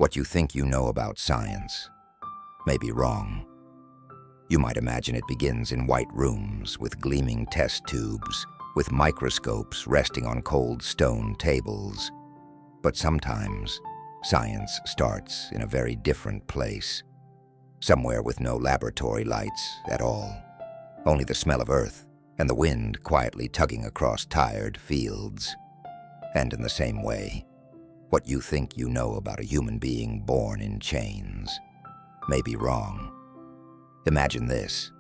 What you think you know about science may be wrong. You might imagine it begins in white rooms with gleaming test tubes, with microscopes resting on cold stone tables. But sometimes, science starts in a very different place, somewhere with no laboratory lights at all, only the smell of earth and the wind quietly tugging across tired fields. And in the same way, what you think you know about a human being born in chains may be wrong. Imagine this.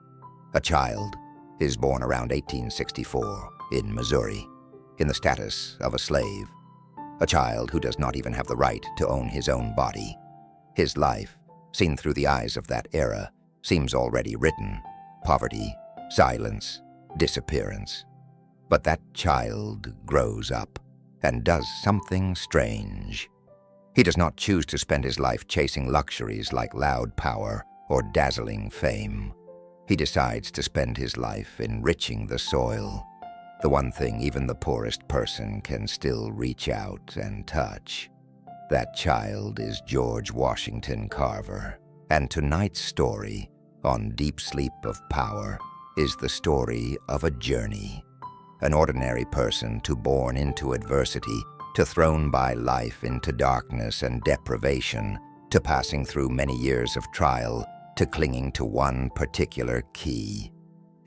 A child is born around 1864 in Missouri, in the status of a slave. A child who does not even have the right to own his own body. His life, seen through the eyes of that era, seems already written. Poverty, silence, disappearance. But that child grows up and does something strange. He does not choose to spend his life chasing luxuries like loud power or dazzling fame. He decides to spend his life enriching the soil, the one thing even the poorest person can still reach out and touch. That child is George Washington Carver, and tonight's story on Deep Sleep of Power is the story of a journey. An ordinary person born into adversity, thrown by life into darkness and deprivation, passing through many years of trial, clinging to one particular key,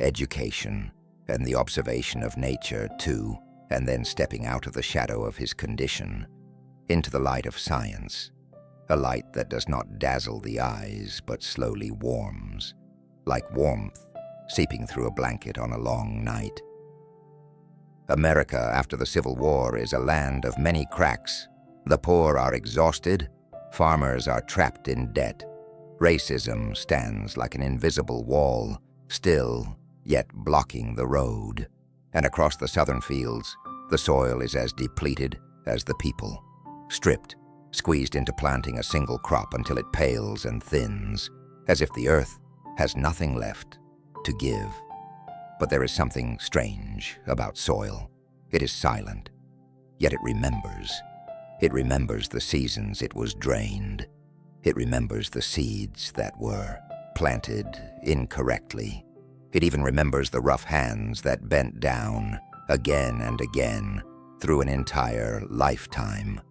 education, and the observation of nature too, and then stepping out of the shadow of his condition, into the light of science, a light that does not dazzle the eyes but slowly warms, like warmth seeping through a blanket on a long night. America after the Civil War is a land of many cracks. The poor are exhausted, farmers are trapped in debt. Racism stands like an invisible wall, still, yet blocking the road. And across the southern fields, the soil is as depleted as the people, stripped, squeezed into planting a single crop until it pales and thins, as if the earth has nothing left to give. But there is something strange about soil. It is silent, yet it remembers. It remembers the seasons it was drained. It remembers the seeds that were planted incorrectly. It even remembers the rough hands that bent down again and again through an entire lifetime.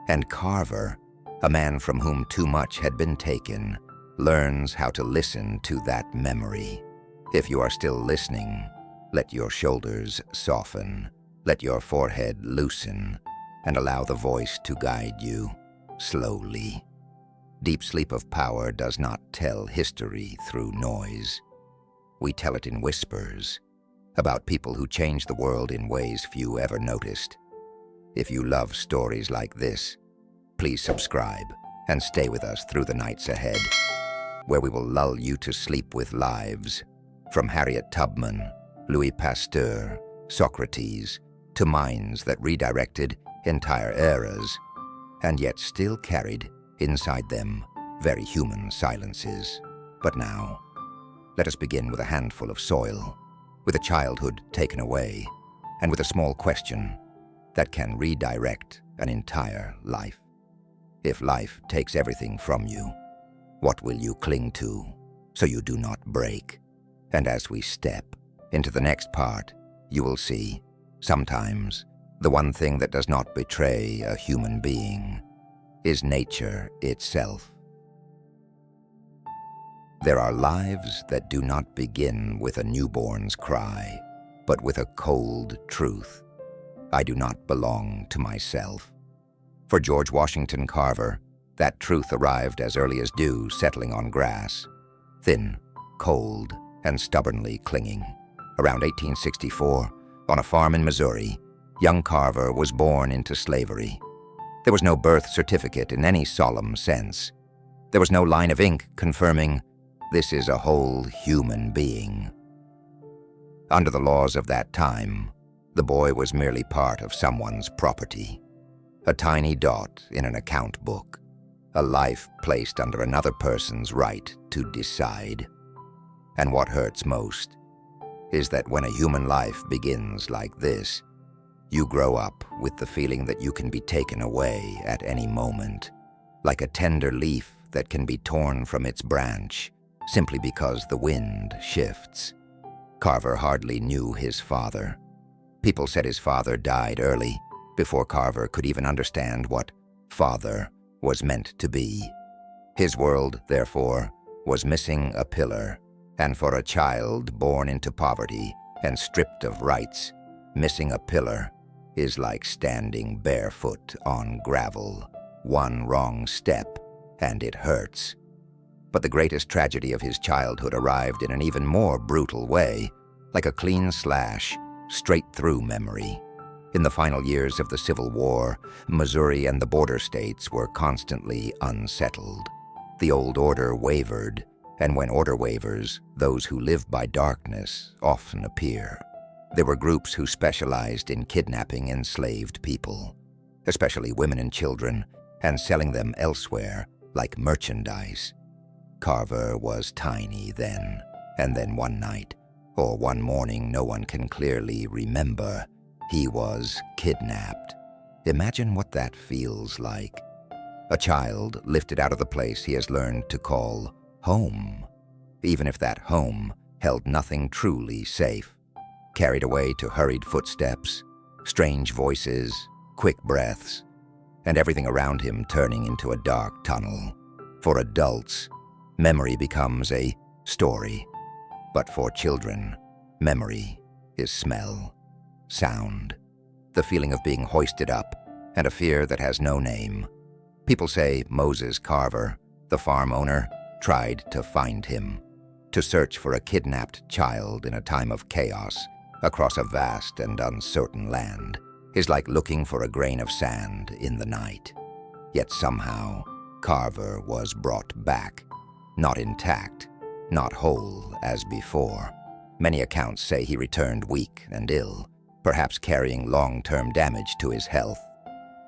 And Carver, a man from whom too much had been taken, learns how to listen to that memory. If you are still listening, let your shoulders soften, let your forehead loosen, and allow the voice to guide you slowly. Deep Sleep of Power does not tell history through noise. We tell it in whispers, about people who changed the world in ways few ever noticed. If you love stories like this, please subscribe and stay with us through the nights ahead, where we will lull you to sleep with lives, from Harriet Tubman, Louis Pasteur, Socrates, to minds that redirected entire eras, and yet still carried inside them very human silences. But now, let us begin with a handful of soil, with a childhood taken away, and with a small question that can redirect an entire life. If life takes everything from you, what will you cling to so you do not break? And as we step into the next part, you will see, sometimes, the one thing that does not betray a human being is nature itself. There are lives that do not begin with a newborn's cry, but with a cold truth. I do not belong to myself. For George Washington Carver, that truth arrived as early as dew settling on grass, thin, cold, and stubbornly clinging. Around 1864, on a farm in Missouri, young Carver was born into slavery. There was no birth certificate in any solemn sense. There was no line of ink confirming, this is a whole human being. Under the laws of that time, the boy was merely part of someone's property, a tiny dot in an account book, a life placed under another person's right to decide. And what hurts most is that when a human life begins like this, you grow up with the feeling that you can be taken away at any moment, like a tender leaf that can be torn from its branch simply because the wind shifts. Carver hardly knew his father. People said his father died early, before Carver could even understand what father was meant to be. His world, therefore, was missing a pillar, and for a child born into poverty and stripped of rights, missing a pillar is like standing barefoot on gravel. One wrong step, and it hurts. But the greatest tragedy of his childhood arrived in an even more brutal way, like a clean slash straight through memory. In the final years of the Civil War, Missouri and the border states were constantly unsettled. The old order wavered, and when order wavers, those who live by darkness often appear. There were groups who specialized in kidnapping enslaved people, especially women and children, and selling them elsewhere like merchandise. Carver was tiny then, and then one night, or one morning no one can clearly remember, he was kidnapped. Imagine what that feels like. A child lifted out of the place he has learned to call home, even if that home held nothing truly safe. Carried away to hurried footsteps, strange voices, quick breaths, and everything around him turning into a dark tunnel. For adults, memory becomes a story, but for children, memory is smell, sound, the feeling of being hoisted up, and a fear that has no name. People say Moses Carver, the farm owner, tried to find him, to search for a kidnapped child in a time of chaos across a vast and uncertain land is like looking for a grain of sand in the night. Yet somehow, Carver was brought back, not intact, not whole as before. Many accounts say he returned weak and ill, perhaps carrying long-term damage to his health.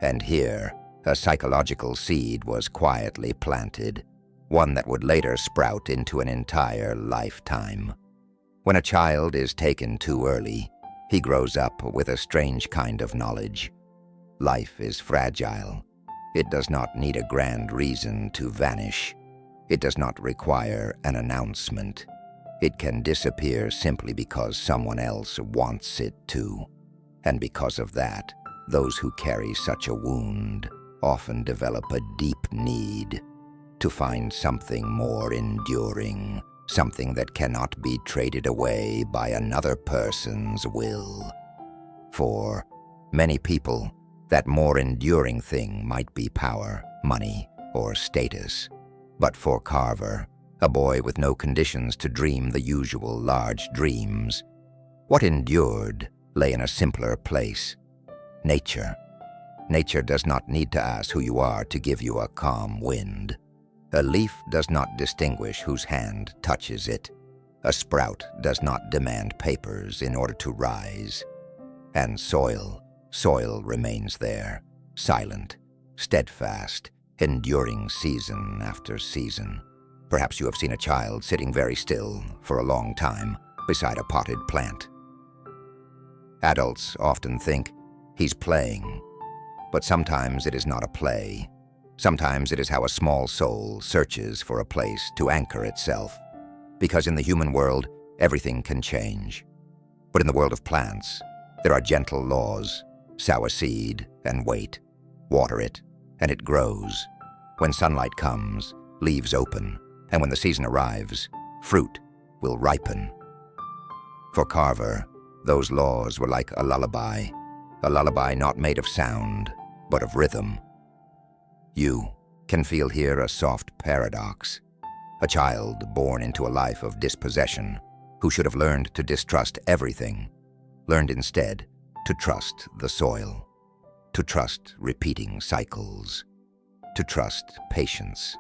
And here, a psychological seed was quietly planted, one that would later sprout into an entire lifetime. When a child is taken too early, he grows up with a strange kind of knowledge. Life is fragile. It does not need a grand reason to vanish. It does not require an announcement. It can disappear simply because someone else wants it to. And because of that, those who carry such a wound often develop a deep need to find something more enduring, something that cannot be traded away by another person's will. For many people, that more enduring thing might be power, money, or status. But for Carver, a boy with no conditions to dream the usual large dreams, what endured lay in a simpler place: nature. Nature does not need to ask who you are to give you a calm wind. A leaf does not distinguish whose hand touches it. A sprout does not demand papers in order to rise. And soil remains there, silent, steadfast, enduring season after season. Perhaps you have seen a child sitting very still for a long time beside a potted plant. Adults often think he's playing, but sometimes it is not a play. Sometimes it is how a small soul searches for a place to anchor itself. Because in the human world, everything can change. But in the world of plants, there are gentle laws. Sow a seed and wait. Water it, and it grows. When sunlight comes, leaves open, and when the season arrives, fruit will ripen. For Carver, those laws were like a lullaby not made of sound, but of rhythm. You can feel here a soft paradox. A child born into a life of dispossession, who should have learned to distrust everything, learned instead to trust the soil, to trust repeating cycles, to trust patience,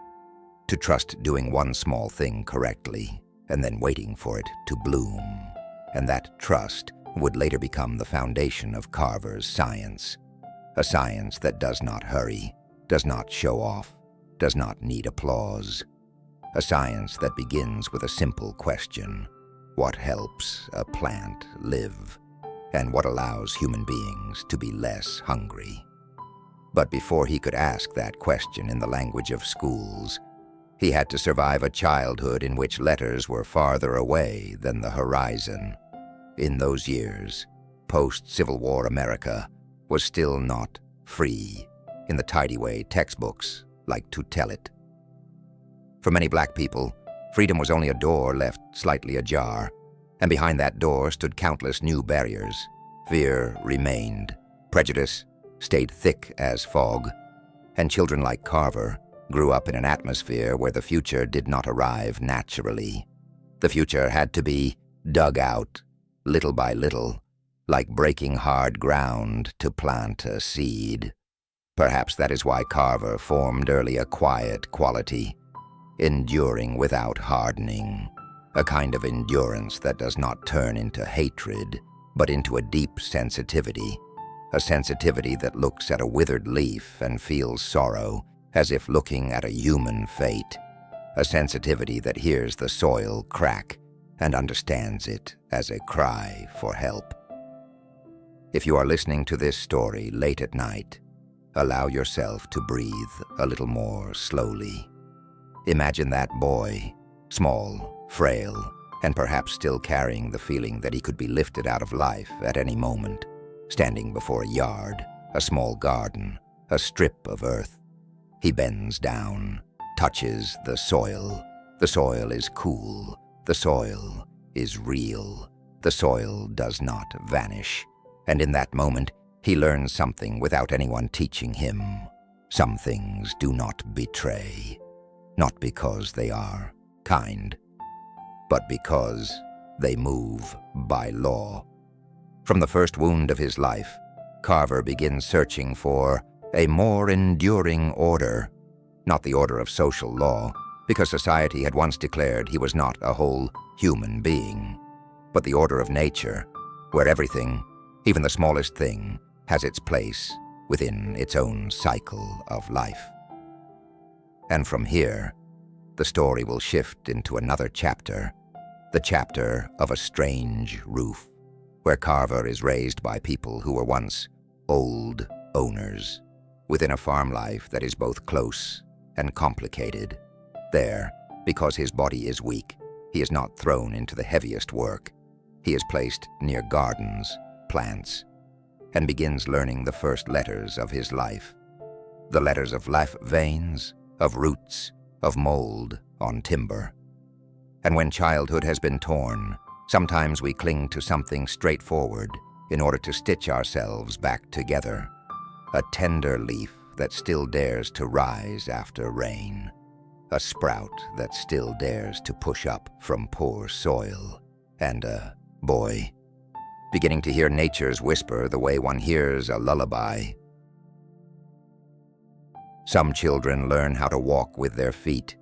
to trust doing one small thing correctly and then waiting for it to bloom. And that trust would later become the foundation of Carver's science, a science that does not hurry, does not show off, does not need applause. A science that begins with a simple question: what helps a plant live, and what allows human beings to be less hungry? But before he could ask that question in the language of schools, he had to survive a childhood in which letters were farther away than the horizon. In those years, post-Civil War America was still not free in the tidy way textbooks like to tell it. For many black people, freedom was only a door left slightly ajar, and behind that door stood countless new barriers. Fear remained, prejudice stayed thick as fog, and children like Carver grew up in an atmosphere where the future did not arrive naturally. The future had to be dug out, little by little, like breaking hard ground to plant a seed. Perhaps that is why Carver formed early a quiet quality, enduring without hardening, a kind of endurance that does not turn into hatred, but into a deep sensitivity, a sensitivity that looks at a withered leaf and feels sorrow as if looking at a human fate, a sensitivity that hears the soil crack and understands it as a cry for help. If you are listening to this story late at night, allow yourself to breathe a little more slowly. Imagine that boy, small, frail, and perhaps still carrying the feeling that he could be lifted out of life at any moment, standing before a yard, a small garden, a strip of earth. He bends down, touches the soil. The soil is cool. The soil is real. The soil does not vanish. And in that moment, he learns something without anyone teaching him. Some things do not betray, not because they are kind, but because they move by law. From the first wound of his life, Carver begins searching for a more enduring order, not the order of social law, because society had once declared he was not a whole human being, but the order of nature, where everything, even the smallest thing, has its place within its own cycle of life. And from here, the story will shift into another chapter, the chapter of a strange roof, where Carver is raised by people who were once old owners, within a farm life that is both close and complicated. There, because his body is weak, he is not thrown into the heaviest work. He is placed near gardens, plants, and begins learning the first letters of his life. The letters of life veins, of roots, of mold on timber. And when childhood has been torn, sometimes we cling to something straightforward in order to stitch ourselves back together. A tender leaf that still dares to rise after rain. A sprout that still dares to push up from poor soil. And a boy beginning to hear nature's whisper the way one hears a lullaby. Some children learn how to walk with their feet,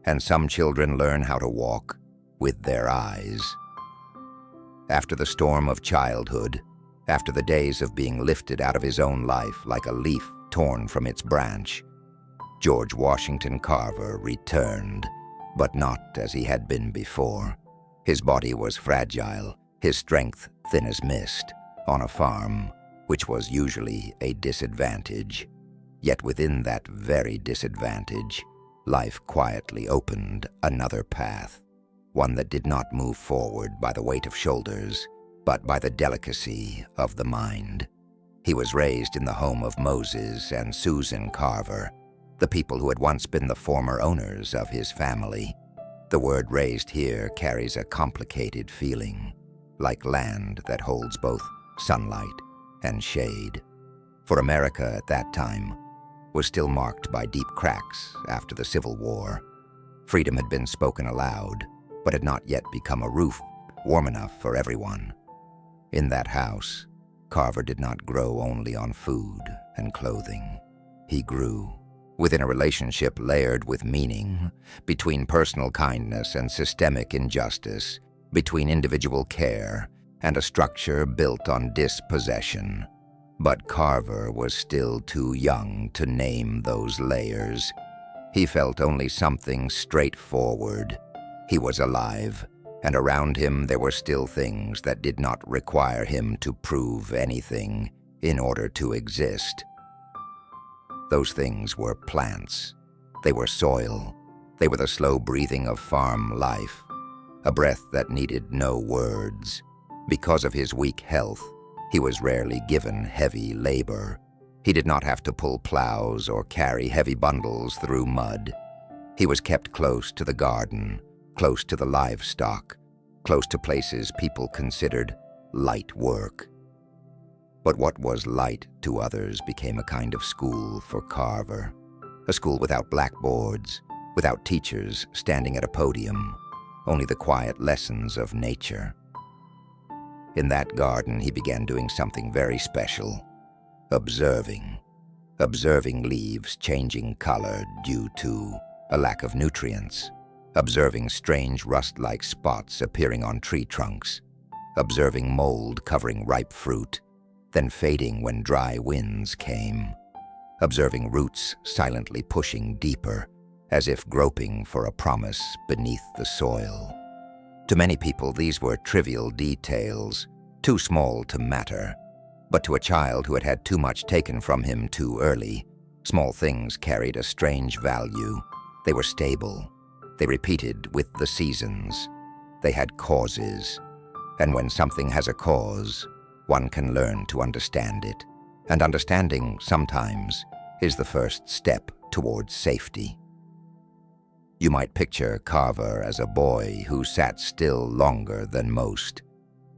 and some children learn how to walk with their eyes. After the storm of childhood, after the days of being lifted out of his own life like a leaf torn from its branch, George Washington Carver returned, but not as he had been before. His body was fragile, his strength thin as mist, on a farm, which was usually a disadvantage. Yet within that very disadvantage, life quietly opened another path, one that did not move forward by the weight of shoulders, but by the delicacy of the mind. He was raised in the home of Moses and Susan Carver, the people who had once been the former owners of his family. The word raised here carries a complicated feeling, like land that holds both sunlight and shade. For America at that time was still marked by deep cracks after the Civil War. Freedom had been spoken aloud, but had not yet become a roof warm enough for everyone. In that house, Carver did not grow only on food and clothing. He grew within a relationship layered with meaning, between personal kindness and systemic injustice, between individual care and a structure built on dispossession. But Carver was still too young to name those layers. He felt only something straightforward. He was alive, and around him there were still things that did not require him to prove anything in order to exist. Those things were plants. They were soil. They were the slow breathing of farm life, a breath that needed no words. Because of his weak health, he was rarely given heavy labor. He did not have to pull plows or carry heavy bundles through mud. He was kept close to the garden, close to the livestock, close to places people considered light work. But what was light to others became a kind of school for Carver, a school without blackboards, without teachers standing at a podium, only the quiet lessons of nature. In that garden, he began doing something very special, observing leaves changing color due to a lack of nutrients, observing strange rust-like spots appearing on tree trunks, observing mold covering ripe fruit, then fading when dry winds came, observing roots silently pushing deeper, as if groping for a promise beneath the soil. To many people, these were trivial details, too small to matter. But to a child who had had too much taken from him too early, small things carried a strange value. They were stable. They repeated with the seasons. They had causes. And when something has a cause, one can learn to understand it. And understanding, sometimes, is the first step towards safety. You might picture Carver as a boy who sat still longer than most.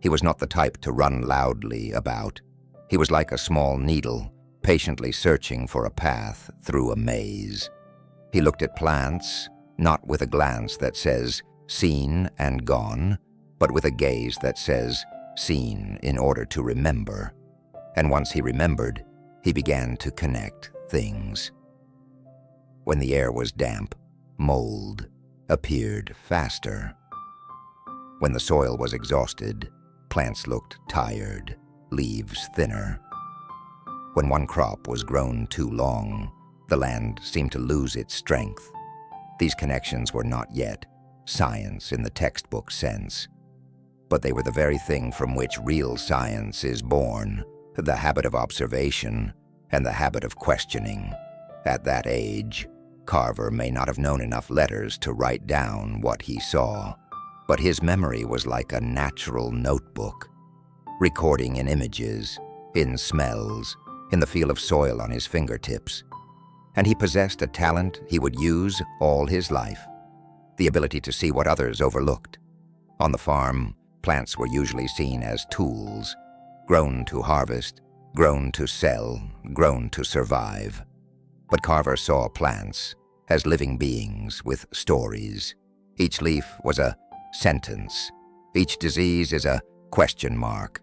He was not the type to run loudly about. He was like a small needle, patiently searching for a path through a maze. He looked at plants, not with a glance that says, seen and gone, but with a gaze that says, seen in order to remember. And once he remembered, he began to connect things. When the air was damp, mold appeared faster. When the soil was exhausted, plants looked tired, leaves thinner. When one crop was grown too long, the land seemed to lose its strength. These connections were not yet science in the textbook sense, but they were the very thing from which real science is born, the habit of observation and the habit of questioning. At that age, Carver may not have known enough letters to write down what he saw, but his memory was like a natural notebook, recording in images, in smells, in the feel of soil on his fingertips. And he possessed a talent he would use all his life, the ability to see what others overlooked. On the farm, plants were usually seen as tools, grown to harvest, grown to sell, grown to survive. But Carver saw plants as living beings with stories. Each leaf was a sentence. Each disease is a question mark.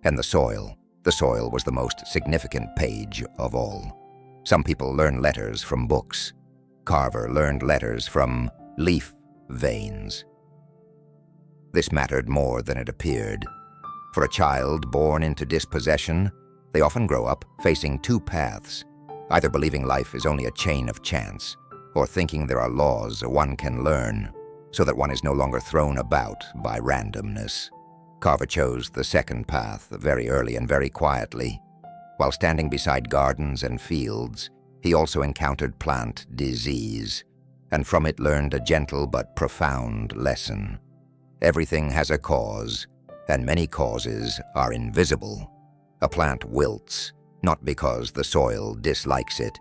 And the soil was the most significant page of all. Some people learn letters from books. Carver learned letters from leaf veins. This mattered more than it appeared. For a child born into dispossession, they often grow up facing two paths, either believing life is only a chain of chance, or thinking there are laws one can learn, so that one is no longer thrown about by randomness. Carver chose the second path very early and very quietly. While standing beside gardens and fields, he also encountered plant disease, and from it learned a gentle but profound lesson. Everything has a cause, and many causes are invisible. A plant wilts, not because the soil dislikes it.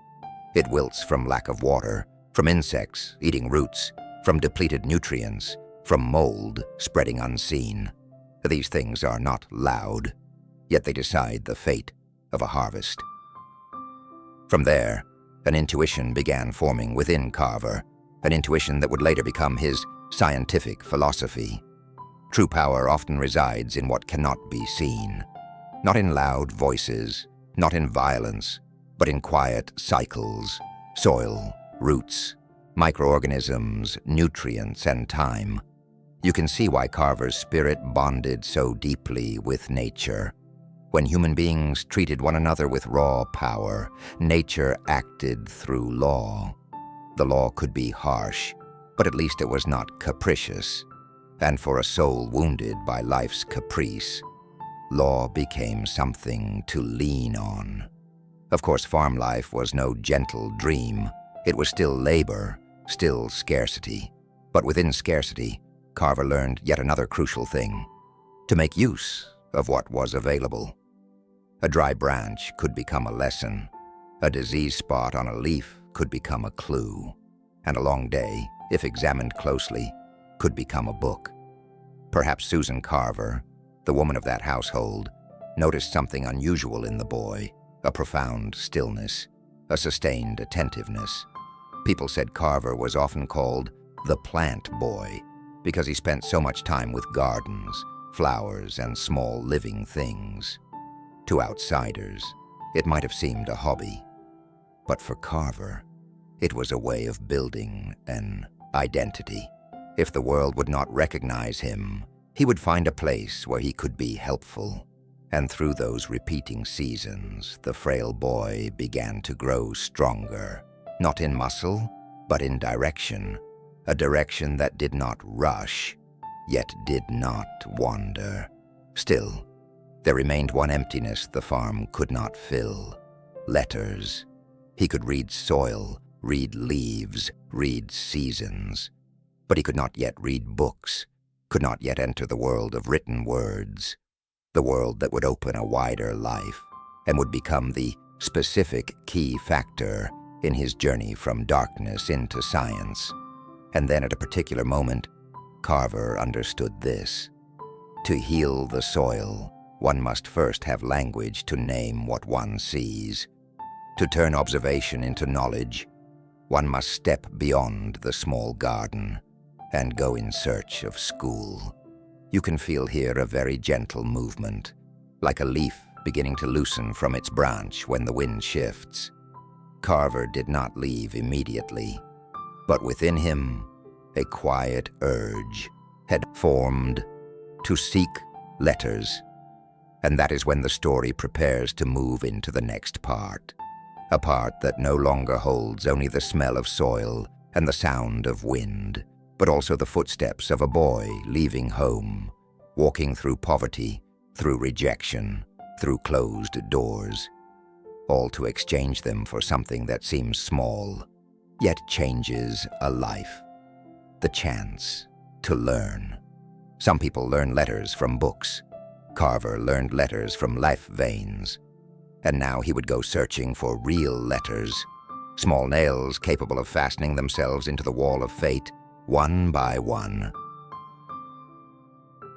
It wilts from lack of water, from insects eating roots, from depleted nutrients, from mold spreading unseen. These things are not loud, yet they decide the fate of a harvest. From there, an intuition began forming within Carver, an intuition that would later become his scientific philosophy. True power often resides in what cannot be seen, not in loud voices, not in violence, but in quiet cycles, soil, roots, microorganisms, nutrients, and time. You can see why Carver's spirit bonded so deeply with nature. When human beings treated one another with raw power, nature acted through law. The law could be harsh, but at least it was not capricious. And for a soul wounded by life's caprice, law became something to lean on, Of course, farm life was no gentle dream. It was still labor, still scarcity. But within scarcity, Carver learned yet another crucial thing: to make use of what was available. A dry branch could become a lesson. A disease spot on a leaf could become a clue. And a long day, if examined closely, could become a book. Perhaps Susan Carver, the woman of that household, noticed something unusual in the boy, a profound stillness, a sustained attentiveness. People said Carver was often called the plant boy because he spent so much time with gardens, flowers, and small living things. To outsiders, it might have seemed a hobby. But for Carver, it was a way of building an identity. If the world would not recognize him, he would find a place where he could be helpful. And through those repeating seasons, the frail boy began to grow stronger, not in muscle, but in direction, a direction that did not rush, yet did not wander. Still, there remained one emptiness the farm could not fill: letters. He could read soil, read leaves, read seasons, but he could not yet read books, could not yet enter the world of written words, the world that would open a wider life and would become the specific key factor in his journey from darkness into science. And then at a particular moment, Carver understood this: to heal the soil, one must first have language to name what one sees. To turn observation into knowledge, one must step beyond the small garden and go in search of school. You can feel here a very gentle movement, like a leaf beginning to loosen from its branch when the wind shifts. Carver did not leave immediately, but within him, a quiet urge had formed to seek letters. And that is when the story prepares to move into the next part, a part that no longer holds only the smell of soil and the sound of wind, but also the footsteps of a boy leaving home, walking through poverty, through rejection, through closed doors, all to exchange them for something that seems small, yet changes a life: the chance to learn. Some people learn letters from books. Carver learned letters from life veins, and now he would go searching for real letters, small nails capable of fastening themselves into the wall of fate, one by one.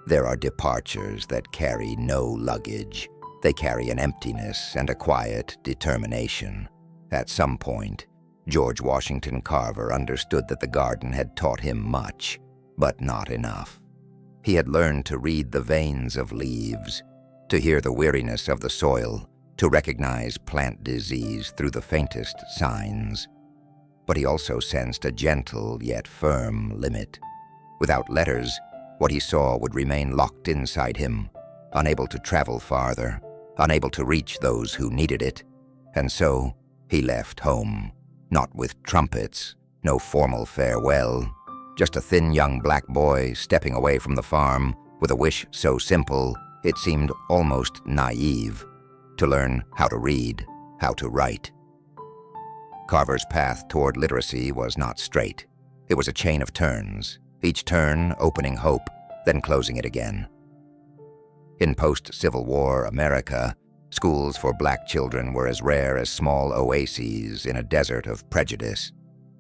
There are departures that carry no luggage. They carry an emptiness and a quiet determination. At some point, George Washington Carver understood that the garden had taught him much, but not enough. He had learned to read the veins of leaves, to hear the weariness of the soil, to recognize plant disease through the faintest signs. But he also sensed a gentle yet firm limit. Without letters, what he saw would remain locked inside him, unable to travel farther, unable to reach those who needed it. And so he left home, not with trumpets, no formal farewell, just a thin young black boy stepping away from the farm with a wish so simple it seemed almost naive: to learn how to read, how to write. Carver's path toward literacy was not straight. It was a chain of turns, each turn opening hope, then closing it again. In post-Civil War America, schools for black children were as rare as small oases in a desert of prejudice.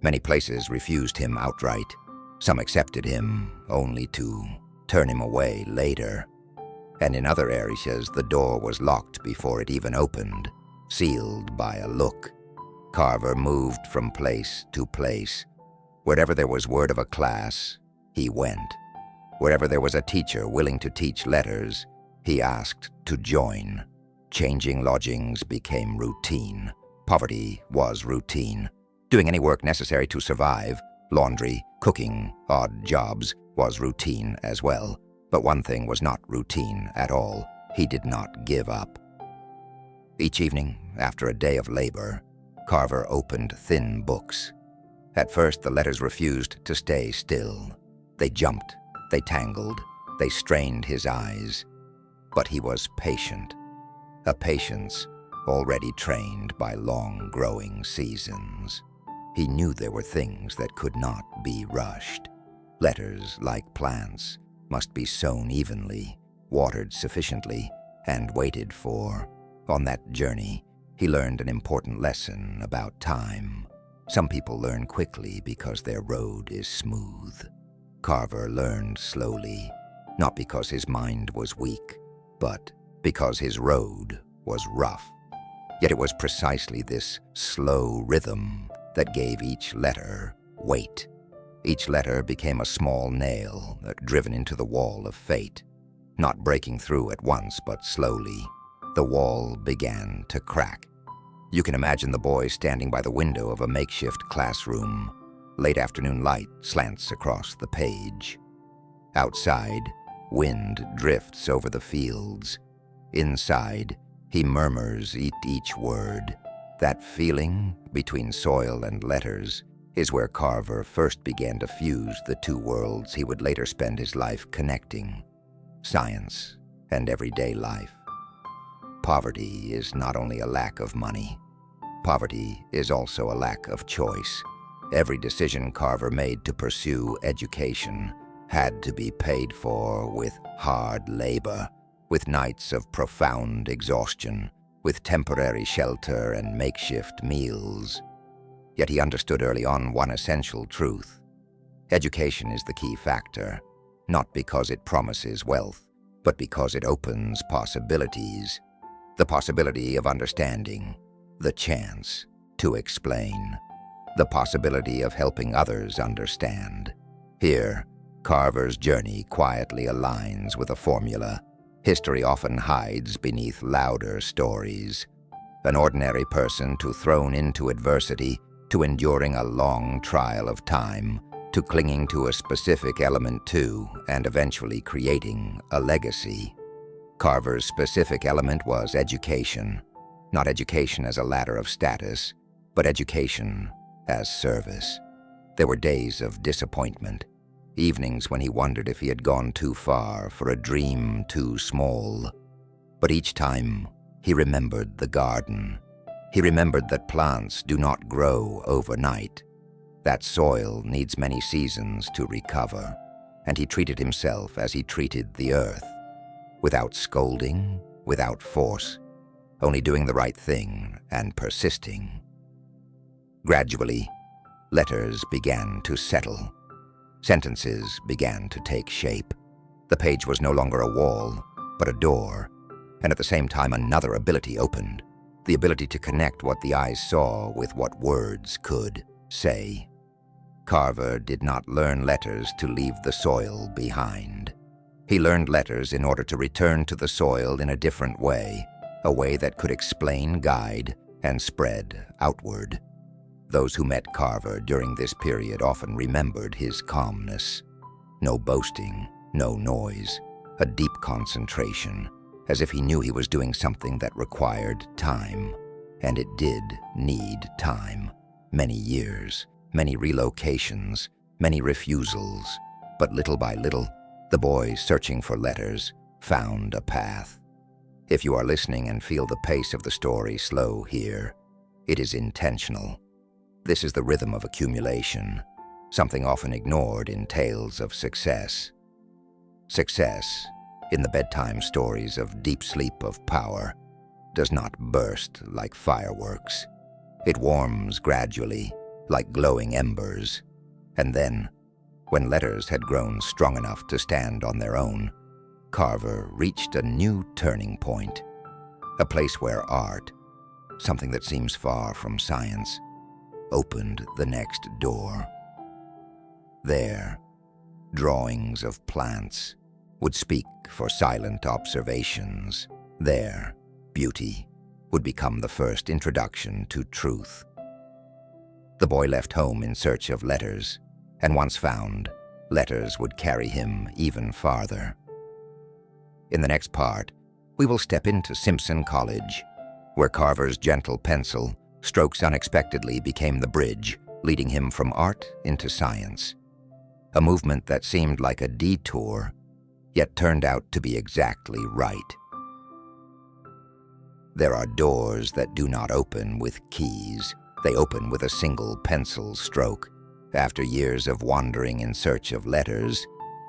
Many places refused him outright. Some accepted him, only to turn him away later. And in other areas, the door was locked before it even opened, sealed by a look. Carver moved from place to place. Wherever there was word of a class, he went. Wherever there was a teacher willing to teach letters, he asked to join. Changing lodgings became routine. Poverty was routine. Doing any work necessary to survive, laundry, cooking, odd jobs, was routine as well. But one thing was not routine at all: he did not give up. Each evening, after a day of labor, Carver opened thin books. At first, the letters refused to stay still. They jumped, they tangled, they strained his eyes. But he was patient. A patience already trained by long growing seasons. He knew there were things that could not be rushed. Letters, like plants, must be sown evenly, watered sufficiently, and waited for. On that journey, he learned an important lesson about time. Some people learn quickly because their road is smooth. Carver learned slowly, not because his mind was weak, but because his road was rough. Yet it was precisely this slow rhythm that gave each letter weight. Each letter became a small nail driven into the wall of fate, not breaking through at once, but slowly. The wall began to crack. You can imagine the boy standing by the window of a makeshift classroom. Late afternoon light slants across the page. Outside, wind drifts over the fields. Inside, he murmurs each word. That feeling between soil and letters is where Carver first began to fuse the two worlds he would later spend his life connecting: science and everyday life. Poverty is not only a lack of money. Poverty is also a lack of choice. Every decision Carver made to pursue education had to be paid for with hard labor, with nights of profound exhaustion, with temporary shelter and makeshift meals. Yet he understood early on one essential truth. Education is the key factor, not because it promises wealth, but because it opens possibilities. The possibility of understanding, the chance to explain, the possibility of helping others understand. Here, Carver's journey quietly aligns with a formula history often hides beneath louder stories. An ordinary person thrown into adversity, to enduring a long trial of time, to clinging to a specific element to, and eventually creating a legacy. Carver's specific element was education. Not education as a ladder of status, but education as service. There were days of disappointment, evenings when he wondered if he had gone too far for a dream too small. But each time, he remembered the garden. He remembered that plants do not grow overnight, that soil needs many seasons to recover, and he treated himself as he treated the earth, without scolding, without force, only doing the right thing and persisting. Gradually, letters began to settle. Sentences began to take shape. The page was no longer a wall, but a door, and at the same time another ability opened, the ability to connect what the eyes saw with what words could say. Carver did not learn letters to leave the soil behind. He learned letters in order to return to the soil in a different way, a way that could explain, guide, and spread outward. Those who met Carver during this period often remembered his calmness. No boasting, no noise, a deep concentration, as if he knew he was doing something that required time. And it did need time. Many years, many relocations, many refusals. But little by little, the boy searching for letters found a path. If you are listening and feel the pace of the story slow here, it is intentional. This is the rhythm of accumulation, something often ignored in tales of success. Success, in the bedtime stories of deep sleep of power, does not burst like fireworks. It warms gradually, like glowing embers. And then, when letters had grown strong enough to stand on their own, Carver reached a new turning point, a place where art, something that seems far from science, opened the next door. There, drawings of plants would speak for silent observations. There, beauty would become the first introduction to truth. The boy left home in search of letters, and once found, letters would carry him even farther. In the next part, we will step into Simpson College, where Carver's gentle pencil strokes unexpectedly became the bridge, leading him from art into science. A movement that seemed like a detour, yet turned out to be exactly right. There are doors that do not open with keys. They open with a single pencil stroke. After years of wandering in search of letters,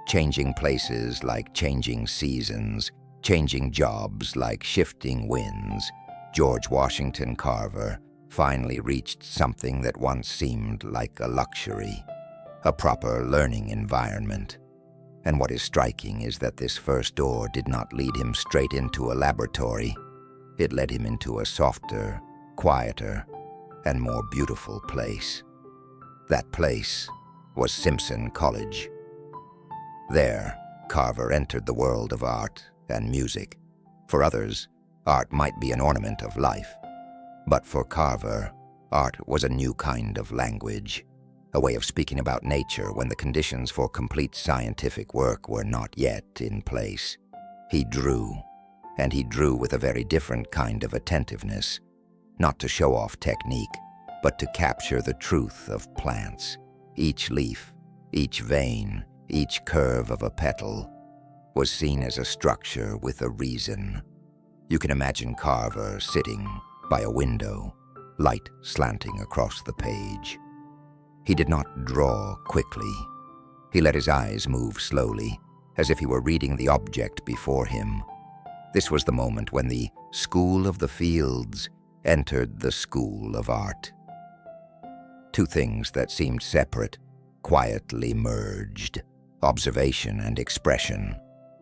changing places like changing seasons, changing jobs like shifting winds, George Washington Carver finally reached something that once seemed like a luxury, a proper learning environment. And what is striking is that this first door did not lead him straight into a laboratory. It led him into a softer, quieter, and more beautiful place. That place was Simpson College. There, Carver entered the world of art and music. For others, art might be an ornament of life. But for Carver, art was a new kind of language, a way of speaking about nature when the conditions for complete scientific work were not yet in place. He drew, and he drew with a very different kind of attentiveness, not to show off technique, but to capture the truth of plants. Each leaf, each vein, each curve of a petal was seen as a structure with a reason. You can imagine Carver sitting by a window, light slanting across the page. He did not draw quickly. He let his eyes move slowly, as if he were reading the object before him. This was the moment when the school of the fields entered the school of art. Two things that seemed separate quietly merged: observation and expression.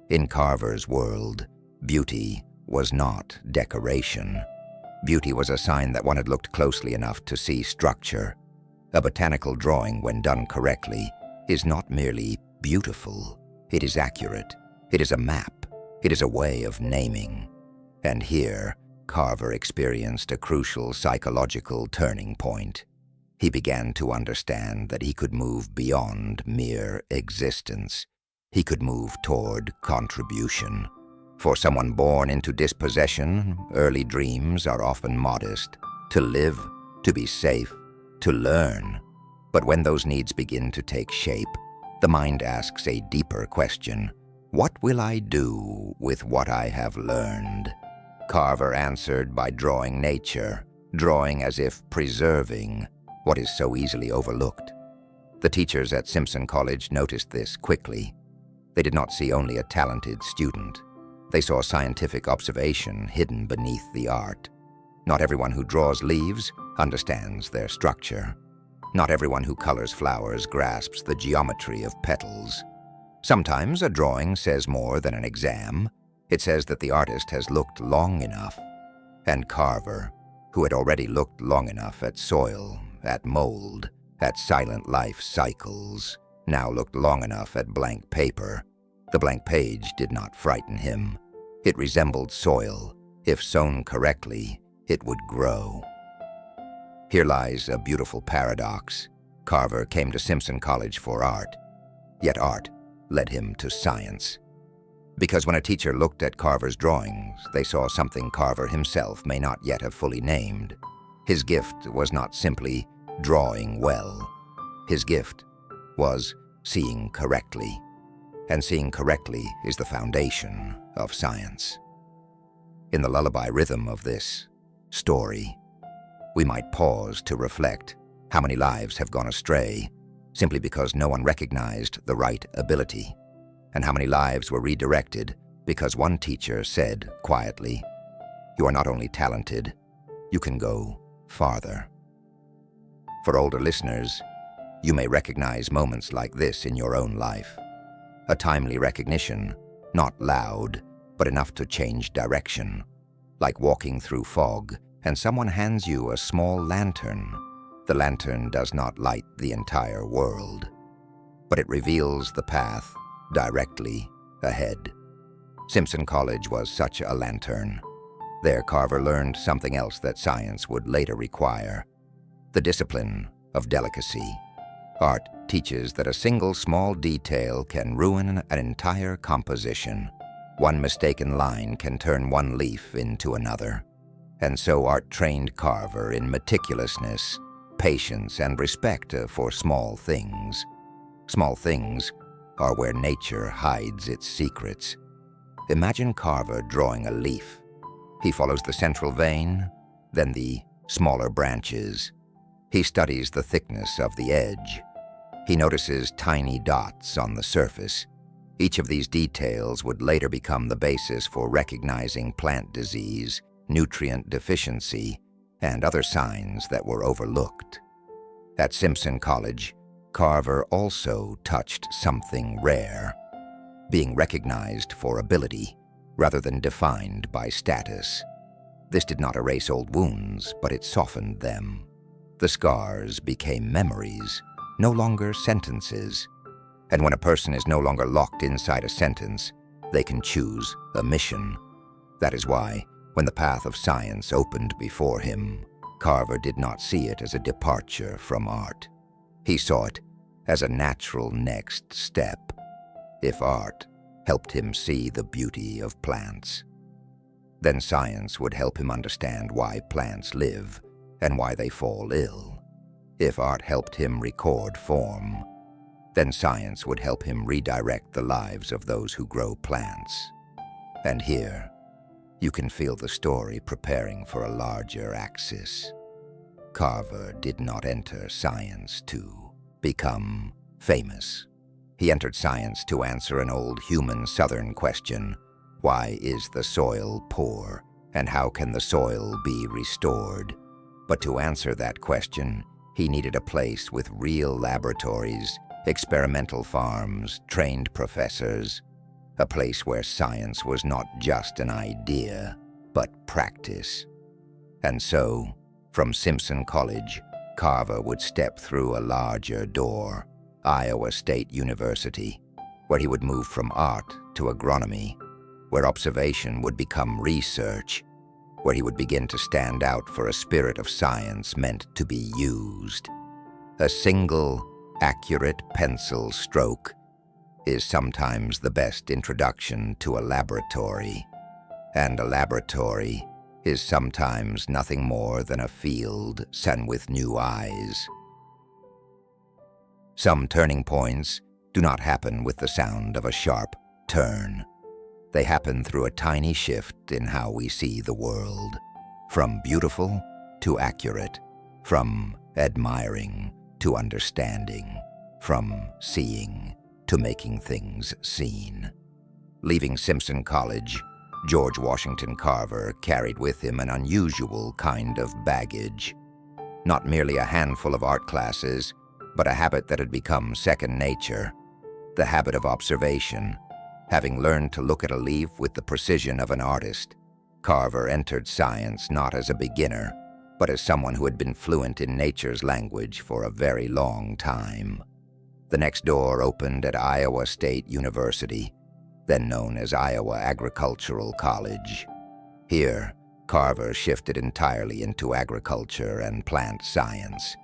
In Carver's world, beauty was not decoration. Beauty was a sign that one had looked closely enough to see structure. A botanical drawing, when done correctly, is not merely beautiful. It is accurate. It is a map. It is a way of naming. And here, Carver experienced a crucial psychological turning point. He began to understand that he could move beyond mere existence. He could move toward contribution. For someone born into dispossession, early dreams are often modest: to live, to be safe, to learn. But when those needs begin to take shape, the mind asks a deeper question: what will I do with what I have learned? Carver answered by drawing nature, drawing as if preserving what is so easily overlooked. The teachers at Simpson College noticed this quickly. They did not see only a talented student. They saw scientific observation hidden beneath the art. Not everyone who draws leaves understands their structure. Not everyone who colors flowers grasps the geometry of petals. Sometimes a drawing says more than an exam. It says that the artist has looked long enough. And Carver, who had already looked long enough at soil, at mold, at silent life cycles, now looked long enough at blank paper. The blank page did not frighten him. It resembled soil. If sown correctly, it would grow. Here lies a beautiful paradox. Carver came to Simpson College for art, yet art led him to science. Because when a teacher looked at Carver's drawings, they saw something Carver himself may not yet have fully named. His gift was not simply drawing well. His gift was seeing correctly. And seeing correctly is the foundation of science. In the lullaby rhythm of this story, we might pause to reflect how many lives have gone astray simply because no one recognized the right ability, and how many lives were redirected because one teacher said quietly, "You are not only talented, you can go farther." For older listeners, you may recognize moments like this in your own life. A timely recognition, not loud, but enough to change direction. Like walking through fog, and someone hands you a small lantern. The lantern does not light the entire world, but it reveals the path directly ahead. Simpson College was such a lantern. There, Carver learned something else that science would later require: the discipline of delicacy. Art teaches that a single small detail can ruin an entire composition. One mistaken line can turn one leaf into another. And so art trained Carver in meticulousness, patience, and respect for small things. Small things are where nature hides its secrets. Imagine Carver drawing a leaf. He follows the central vein, then the smaller branches. He studies the thickness of the edge. He notices tiny dots on the surface. Each of these details would later become the basis for recognizing plant disease, nutrient deficiency, and other signs that were overlooked. At Simpson College, Carver also touched something rare, being recognized for ability rather than defined by status. This did not erase old wounds, but it softened them. The scars became memories, no longer sentences. And when a person is no longer locked inside a sentence, they can choose a mission. That is why, when the path of science opened before him, Carver did not see it as a departure from art. He saw it as a natural next step, if art helped him see the beauty of plants. Then science would help him understand why plants live and why they fall ill. If art helped him record form, then science would help him redirect the lives of those who grow plants. And here, you can feel the story preparing for a larger axis. Carver did not enter science to become famous. He entered science to answer an old human Southern question: why is the soil poor, and how can the soil be restored? But to answer that question, he needed a place with real laboratories, experimental farms, trained professors, a place where science was not just an idea, but practice. And so, from Simpson College, Carver would step through a larger door, Iowa State University, where he would move from art to agronomy, where observation would become research, where he would begin to stand out for a spirit of science meant to be used. A single, accurate pencil stroke is sometimes the best introduction to a laboratory, and a laboratory is sometimes nothing more than a field seen with new eyes. Some turning points do not happen with the sound of a sharp turn. They happen through a tiny shift in how we see the world, from beautiful to accurate, from admiring to understanding, from seeing to making things seen. Leaving Simpson College, George Washington Carver carried with him an unusual kind of baggage. Not merely a handful of art classes, but a habit that had become second nature, the habit of observation. Having learned to look at a leaf with the precision of an artist, Carver entered science not as a beginner, but as someone who had been fluent in nature's language for a very long time. The next door opened at Iowa State University, then known as Iowa Agricultural College. Here, Carver shifted entirely into agriculture and plant science.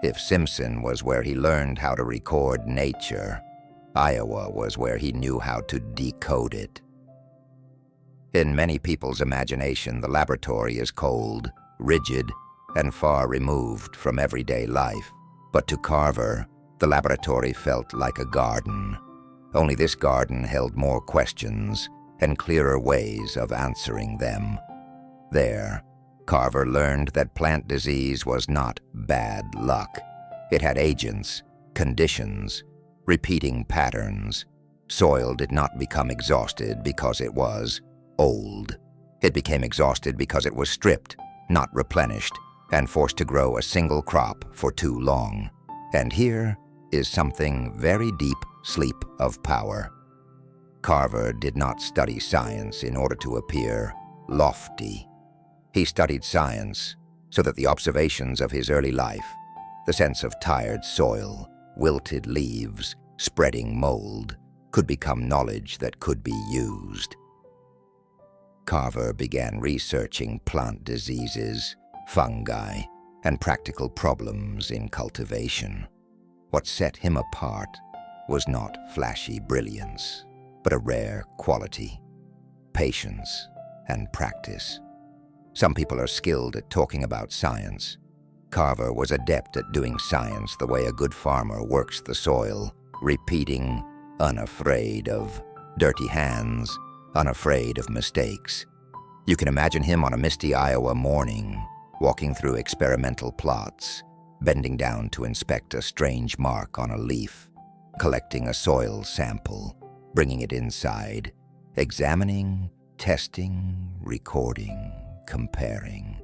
If Simpson was where he learned how to record nature, Iowa was where he knew how to decode it. In many people's imagination, the laboratory is cold, rigid, and far removed from everyday life. But to Carver, the laboratory felt like a garden. Only this garden held more questions and clearer ways of answering them. There, Carver learned that plant disease was not bad luck. It had agents, conditions, repeating patterns. Soil did not become exhausted because it was old. It became exhausted because it was stripped, not replenished, and forced to grow a single crop for too long. And here is something very deep sleep of power. Carver did not study science in order to appear lofty. He studied science so that the observations of his early life, the sense of tired soil, wilted leaves, spreading mold, could become knowledge that could be used. Carver began researching plant diseases, fungi, and practical problems in cultivation. What set him apart was not flashy brilliance, but a rare quality: patience and practice. Some people are skilled at talking about science. Carver was adept at doing science the way a good farmer works the soil, repeating, unafraid of dirty hands, unafraid of mistakes. You can imagine him on a misty Iowa morning, walking through experimental plots, bending down to inspect a strange mark on a leaf, collecting a soil sample, bringing it inside, examining, testing, recording, comparing,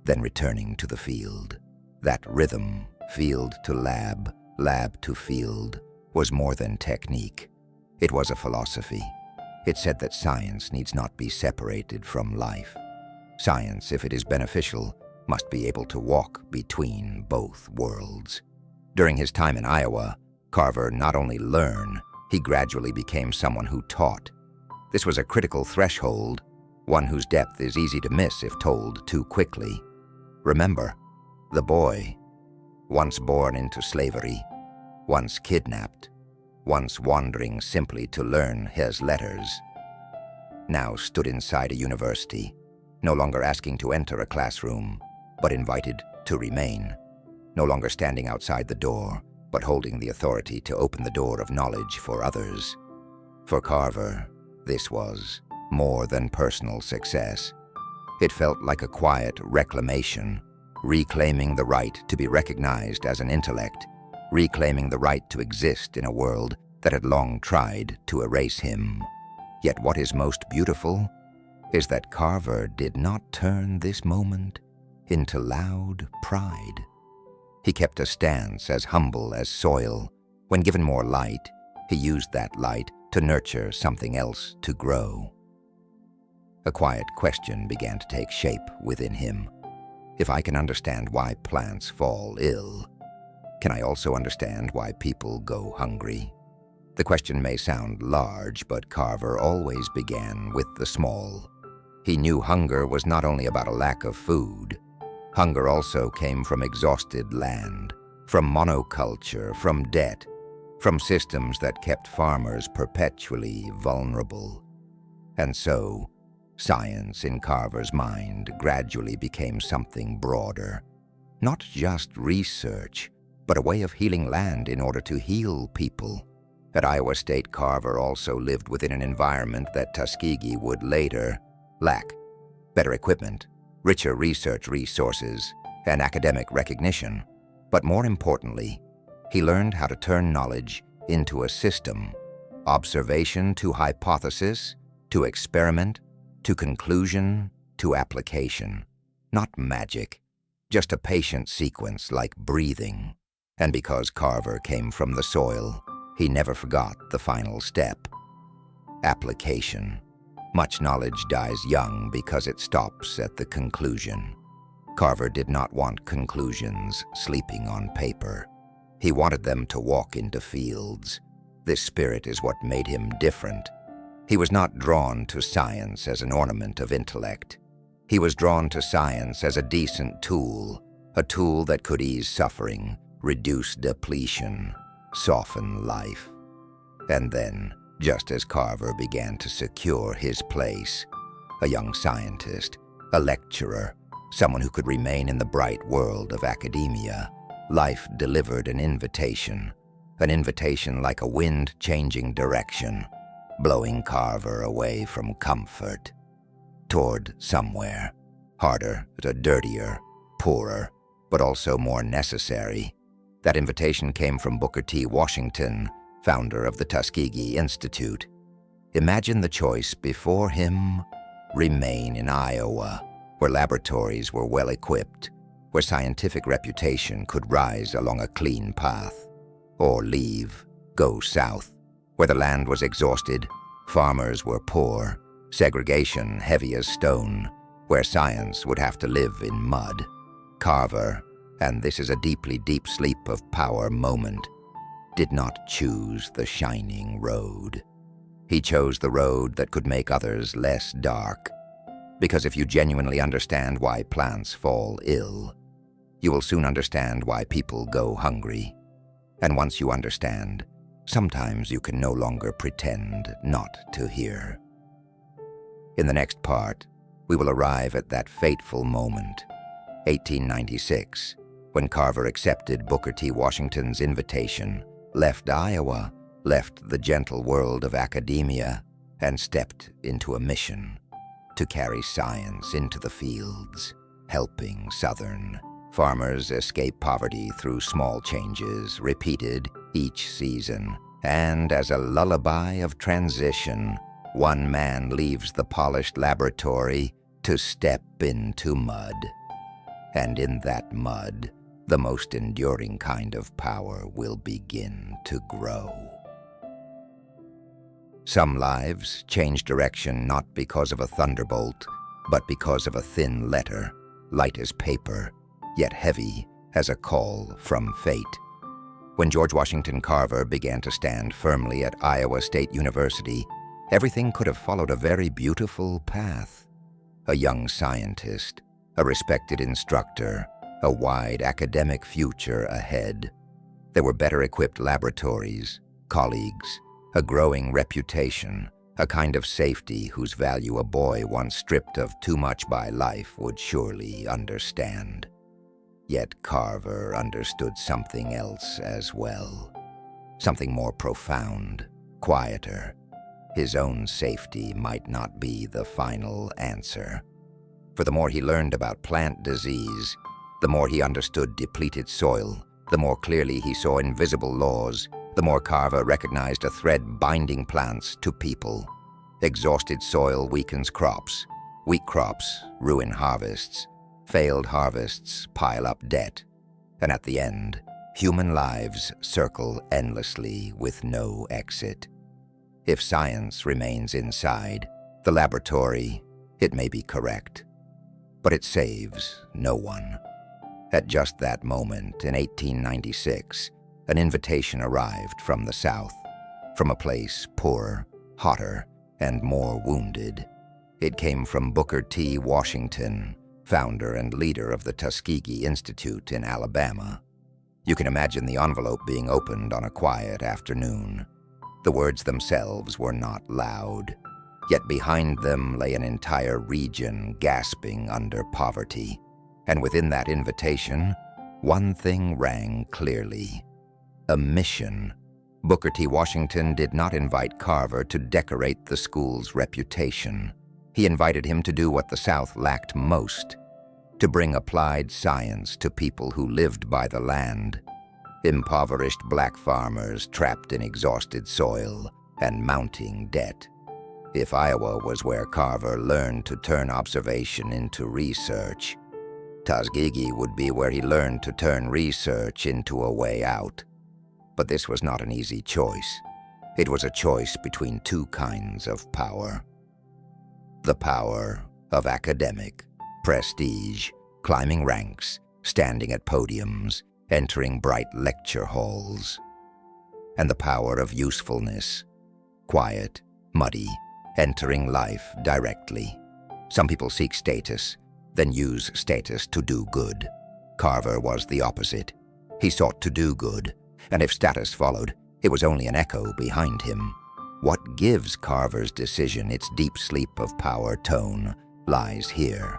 then returning to the field. That rhythm, field to lab, lab to field, was more than technique. It was a philosophy. It said that science needs not be separated from life. Science, if it is beneficial, must be able to walk between both worlds. During his time in Iowa, Carver not only learned, he gradually became someone who taught. This was a critical threshold, one whose depth is easy to miss if told too quickly. Remember, the boy, once born into slavery, once kidnapped, once wandering simply to learn his letters, now stood inside a university, no longer asking to enter a classroom, but invited to remain, no longer standing outside the door, but holding the authority to open the door of knowledge for others. For Carver, this was more than personal success. It felt like a quiet reclamation, reclaiming the right to be recognized as an intellect, reclaiming the right to exist in a world that had long tried to erase him. Yet what is most beautiful is that Carver did not turn this moment into loud pride. He kept a stance as humble as soil. When given more light, he used that light to nurture something else to grow. A quiet question began to take shape within him. If I can understand why plants fall ill, can I also understand why people go hungry? The question may sound large, but Carver always began with the small. He knew hunger was not only about a lack of food. Hunger also came from exhausted land, from monoculture, from debt, from systems that kept farmers perpetually vulnerable. And so, science in Carver's mind gradually became something broader. Not just research, but a way of healing land in order to heal people. At Iowa State, Carver also lived within an environment that Tuskegee would later lack: better equipment, richer research resources, and academic recognition. But more importantly, he learned how to turn knowledge into a system, observation to hypothesis, to experiment, to conclusion, to application. Not magic, just a patient sequence like breathing. And because Carver came from the soil, he never forgot the final step: application. Much knowledge dies young because it stops at the conclusion. Carver did not want conclusions sleeping on paper. He wanted them to walk into fields. This spirit is what made him different. He was not drawn to science as an ornament of intellect. He was drawn to science as a decent tool, a tool that could ease suffering, reduce depletion, soften life. And then, just as Carver began to secure his place, a young scientist, a lecturer, someone who could remain in the bright world of academia, life delivered an invitation like a wind changing direction, blowing Carver away from comfort, toward somewhere, harder, dirtier, poorer, but also more necessary. That invitation came from Booker T. Washington, founder of the Tuskegee Institute. Imagine the choice before him: remain in Iowa, where laboratories were well equipped, where scientific reputation could rise along a clean path, or leave, go south, where the land was exhausted, farmers were poor, segregation heavy as stone, where science would have to live in mud. Carver, and this is a deeply deep sleep of power moment, did not choose the shining road. He chose the road that could make others less dark. Because if you genuinely understand why plants fall ill, you will soon understand why people go hungry. And once you understand, sometimes you can no longer pretend not to hear. In the next part, we will arrive at that fateful moment, 1896, when Carver accepted Booker T. Washington's invitation, left Iowa, left the gentle world of academia, and stepped into a mission. to carry science into the fields, helping Southern farmers escape poverty through small changes repeated each season. And as a lullaby of transition, one man leaves the polished laboratory to step into mud. And in that mud, the most enduring kind of power will begin to grow. Some lives change direction not because of a thunderbolt, but because of a thin letter, light as paper, yet heavy as a call from fate. When George Washington Carver began to stand firmly at Iowa State University, everything could have followed a very beautiful path. A young scientist, a respected instructor, a wide academic future ahead. There were better equipped laboratories, colleagues, a growing reputation, a kind of safety whose value a boy once stripped of too much by life would surely understand. Yet Carver understood something else as well, something more profound, quieter. His own safety might not be the final answer. For the more he learned about plant disease, the more he understood depleted soil, the more clearly he saw invisible laws, the more Carver recognized a thread binding plants to people. Exhausted soil weakens crops. Weak crops ruin harvests. Failed harvests pile up debt. And at the end, human lives circle endlessly with no exit. If science remains inside the laboratory, it may be correct, but it saves no one. At just that moment in 1896, an invitation arrived from the South, from a place poorer, hotter, and more wounded. It came from Booker T. Washington, founder and leader of the Tuskegee Institute in Alabama. You can imagine the envelope being opened on a quiet afternoon. The words themselves were not loud, yet behind them lay an entire region gasping under poverty. And within that invitation, one thing rang clearly: a mission. Booker T. Washington did not invite Carver to decorate the school's reputation. He invited him to do what the South lacked most: to bring applied science to people who lived by the land. Impoverished black farmers trapped in exhausted soil and mounting debt. If Iowa was where Carver learned to turn observation into research, Tuskegee would be where he learned to turn research into a way out. But this was not an easy choice. It was a choice between two kinds of power. The power of academic prestige, climbing ranks, standing at podiums, entering bright lecture halls. And the power of usefulness, quiet, muddy, entering life directly. Some people seek status, then use status to do good. Carver was the opposite. He sought to do good, and if status followed, it was only an echo behind him. What gives Carver's decision its deep sleep of power tone lies here.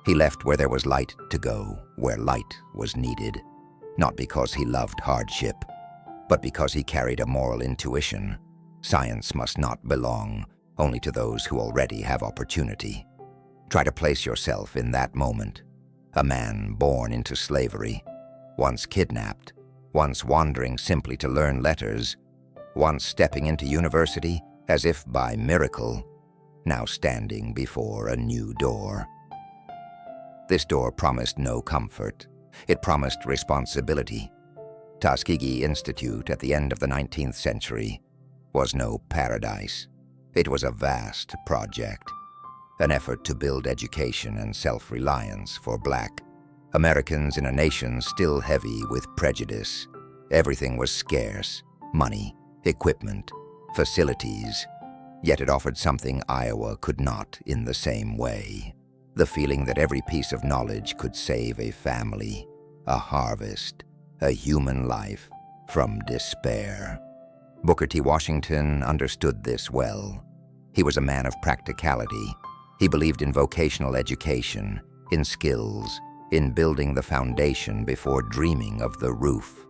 He left where there was light to go, where light was needed, not because he loved hardship, but because he carried a moral intuition. Science must not belong only to those who already have opportunity. Try to place yourself in that moment. A man born into slavery, once kidnapped, once wandering simply to learn letters, once stepping into university as if by miracle, now standing before a new door. This door promised no comfort. It promised responsibility. Tuskegee Institute at the end of the 19th century was no paradise. It was a vast project, an effort to build education and self-reliance for Black Americans in a nation still heavy with prejudice. Everything was scarce: money, equipment, facilities. Yet it offered something Iowa could not in the same way: the feeling that every piece of knowledge could save a family, a harvest, a human life from despair. Booker T. Washington understood this well. He was a man of practicality. He believed in vocational education, in skills, in building the foundation before dreaming of the roof.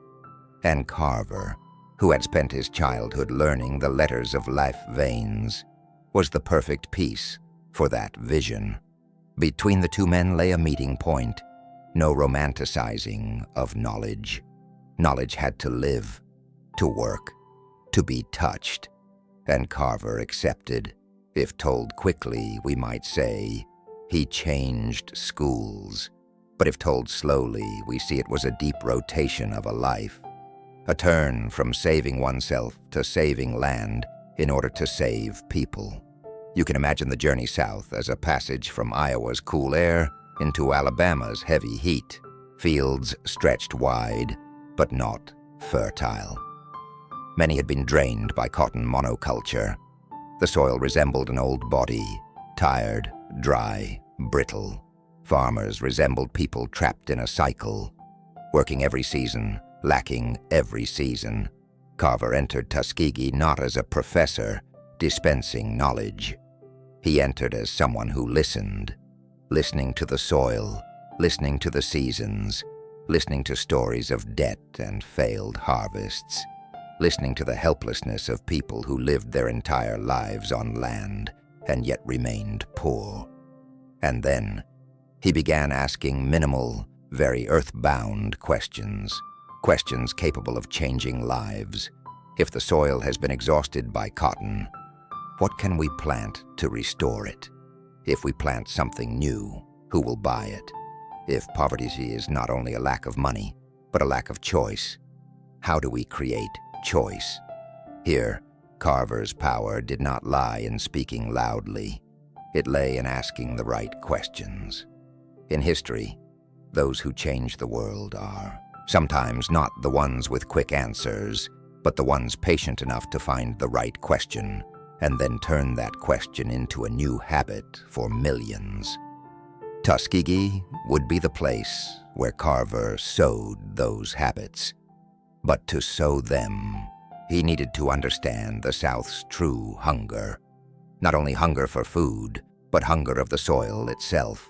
And Carver, who had spent his childhood learning the letters of life veins, was the perfect piece for that vision. Between the two men lay a meeting point. No romanticizing of knowledge. Knowledge had to live, to work, to be touched. And Carver accepted. If told quickly, we might say, he changed schools. But if told slowly, we see it was a deep rotation of a life. A turn from saving oneself to saving land in order to save people. You can imagine the journey south as a passage from Iowa's cool air into Alabama's heavy heat. Fields stretched wide, but not fertile. Many had been drained by cotton monoculture. The soil resembled an old body, tired, dry, brittle. Farmers resembled people trapped in a cycle, working every season, lacking every season. Carver entered Tuskegee not as a professor dispensing knowledge. He entered as someone who listened, listening to the soil, listening to the seasons, listening to stories of debt and failed harvests, listening to the helplessness of people who lived their entire lives on land and yet remained poor. And then he began asking minimal, very earthbound questions, questions capable of changing lives. If the soil has been exhausted by cotton, what can we plant to restore it? If we plant something new, who will buy it? If poverty is not only a lack of money, but a lack of choice, how do we create choice? Here, Carver's power did not lie in speaking loudly. It lay in asking the right questions. In history, those who change the world are sometimes not the ones with quick answers, but the ones patient enough to find the right question and then turn that question into a new habit for millions. Tuskegee would be the place where Carver sowed those habits. But to sow them, he needed to understand the South's true hunger. Not only hunger for food, but hunger of the soil itself.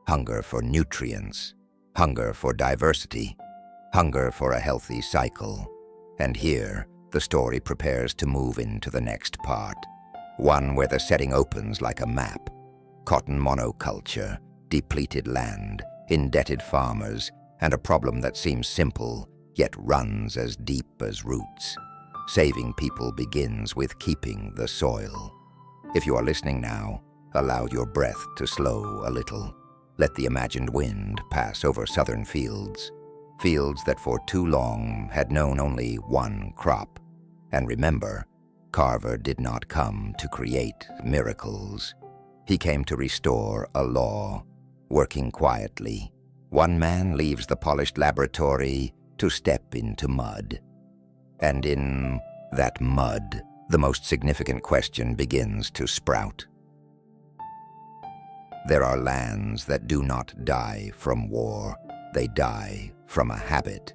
Hunger for nutrients, hunger for diversity, hunger for a healthy cycle. And here, the story prepares to move into the next part, one where the setting opens like a map. Cotton monoculture, depleted land, indebted farmers, and a problem that seems simple, yet runs as deep as roots. Saving people begins with keeping the soil. If you are listening now, allow your breath to slow a little. Let the imagined wind pass over southern fields, fields that for too long had known only one crop. And remember, Carver did not come to create miracles. He came to restore a law, working quietly. One man leaves the polished laboratory to step into mud. And in that mud, the most significant question begins to sprout. There are lands that do not die from war, they die from a habit.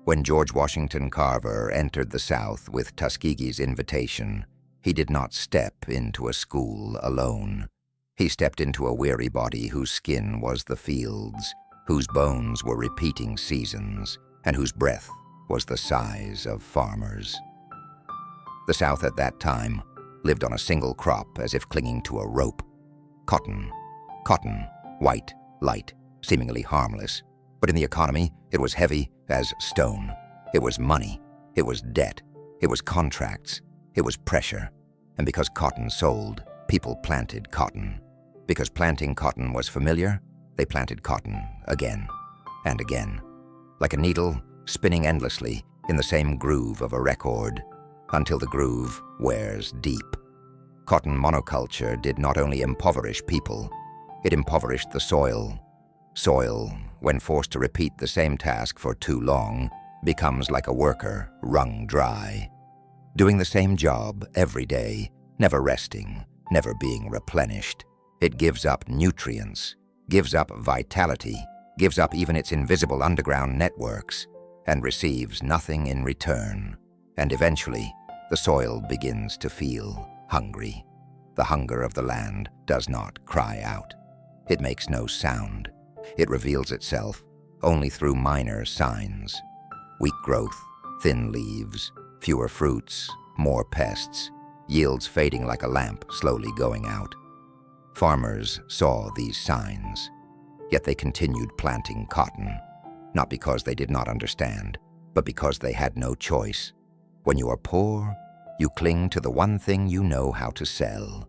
When George Washington Carver entered the South with Tuskegee's invitation, he did not step into a school alone. He stepped into a weary body whose skin was the fields, whose bones were repeating seasons, and whose breath was the sighs of farmers. The South at that time lived on a single crop as if clinging to a rope. Cotton. Cotton, white, light, seemingly harmless. But in the economy, it was heavy as stone. It was money. It was debt. It was contracts. It was pressure. And because cotton sold, people planted cotton. Because planting cotton was familiar, they planted cotton again and again. Like a needle spinning endlessly in the same groove of a record, until the groove wears deep. Cotton monoculture did not only impoverish people, it impoverished the soil. Soil, when forced to repeat the same task for too long, becomes like a worker wrung dry. Doing the same job every day, never resting, never being replenished. It gives up nutrients, gives up vitality, gives up even its invisible underground networks, and receives nothing in return. And eventually, the soil begins to feel hungry. The hunger of the land does not cry out. It makes no sound. It reveals itself only through minor signs. Weak growth, thin leaves, fewer fruits, more pests, yields fading like a lamp slowly going out. Farmers saw these signs, yet they continued planting cotton, not because they did not understand, but because they had no choice. When you are poor, you cling to the one thing you know how to sell.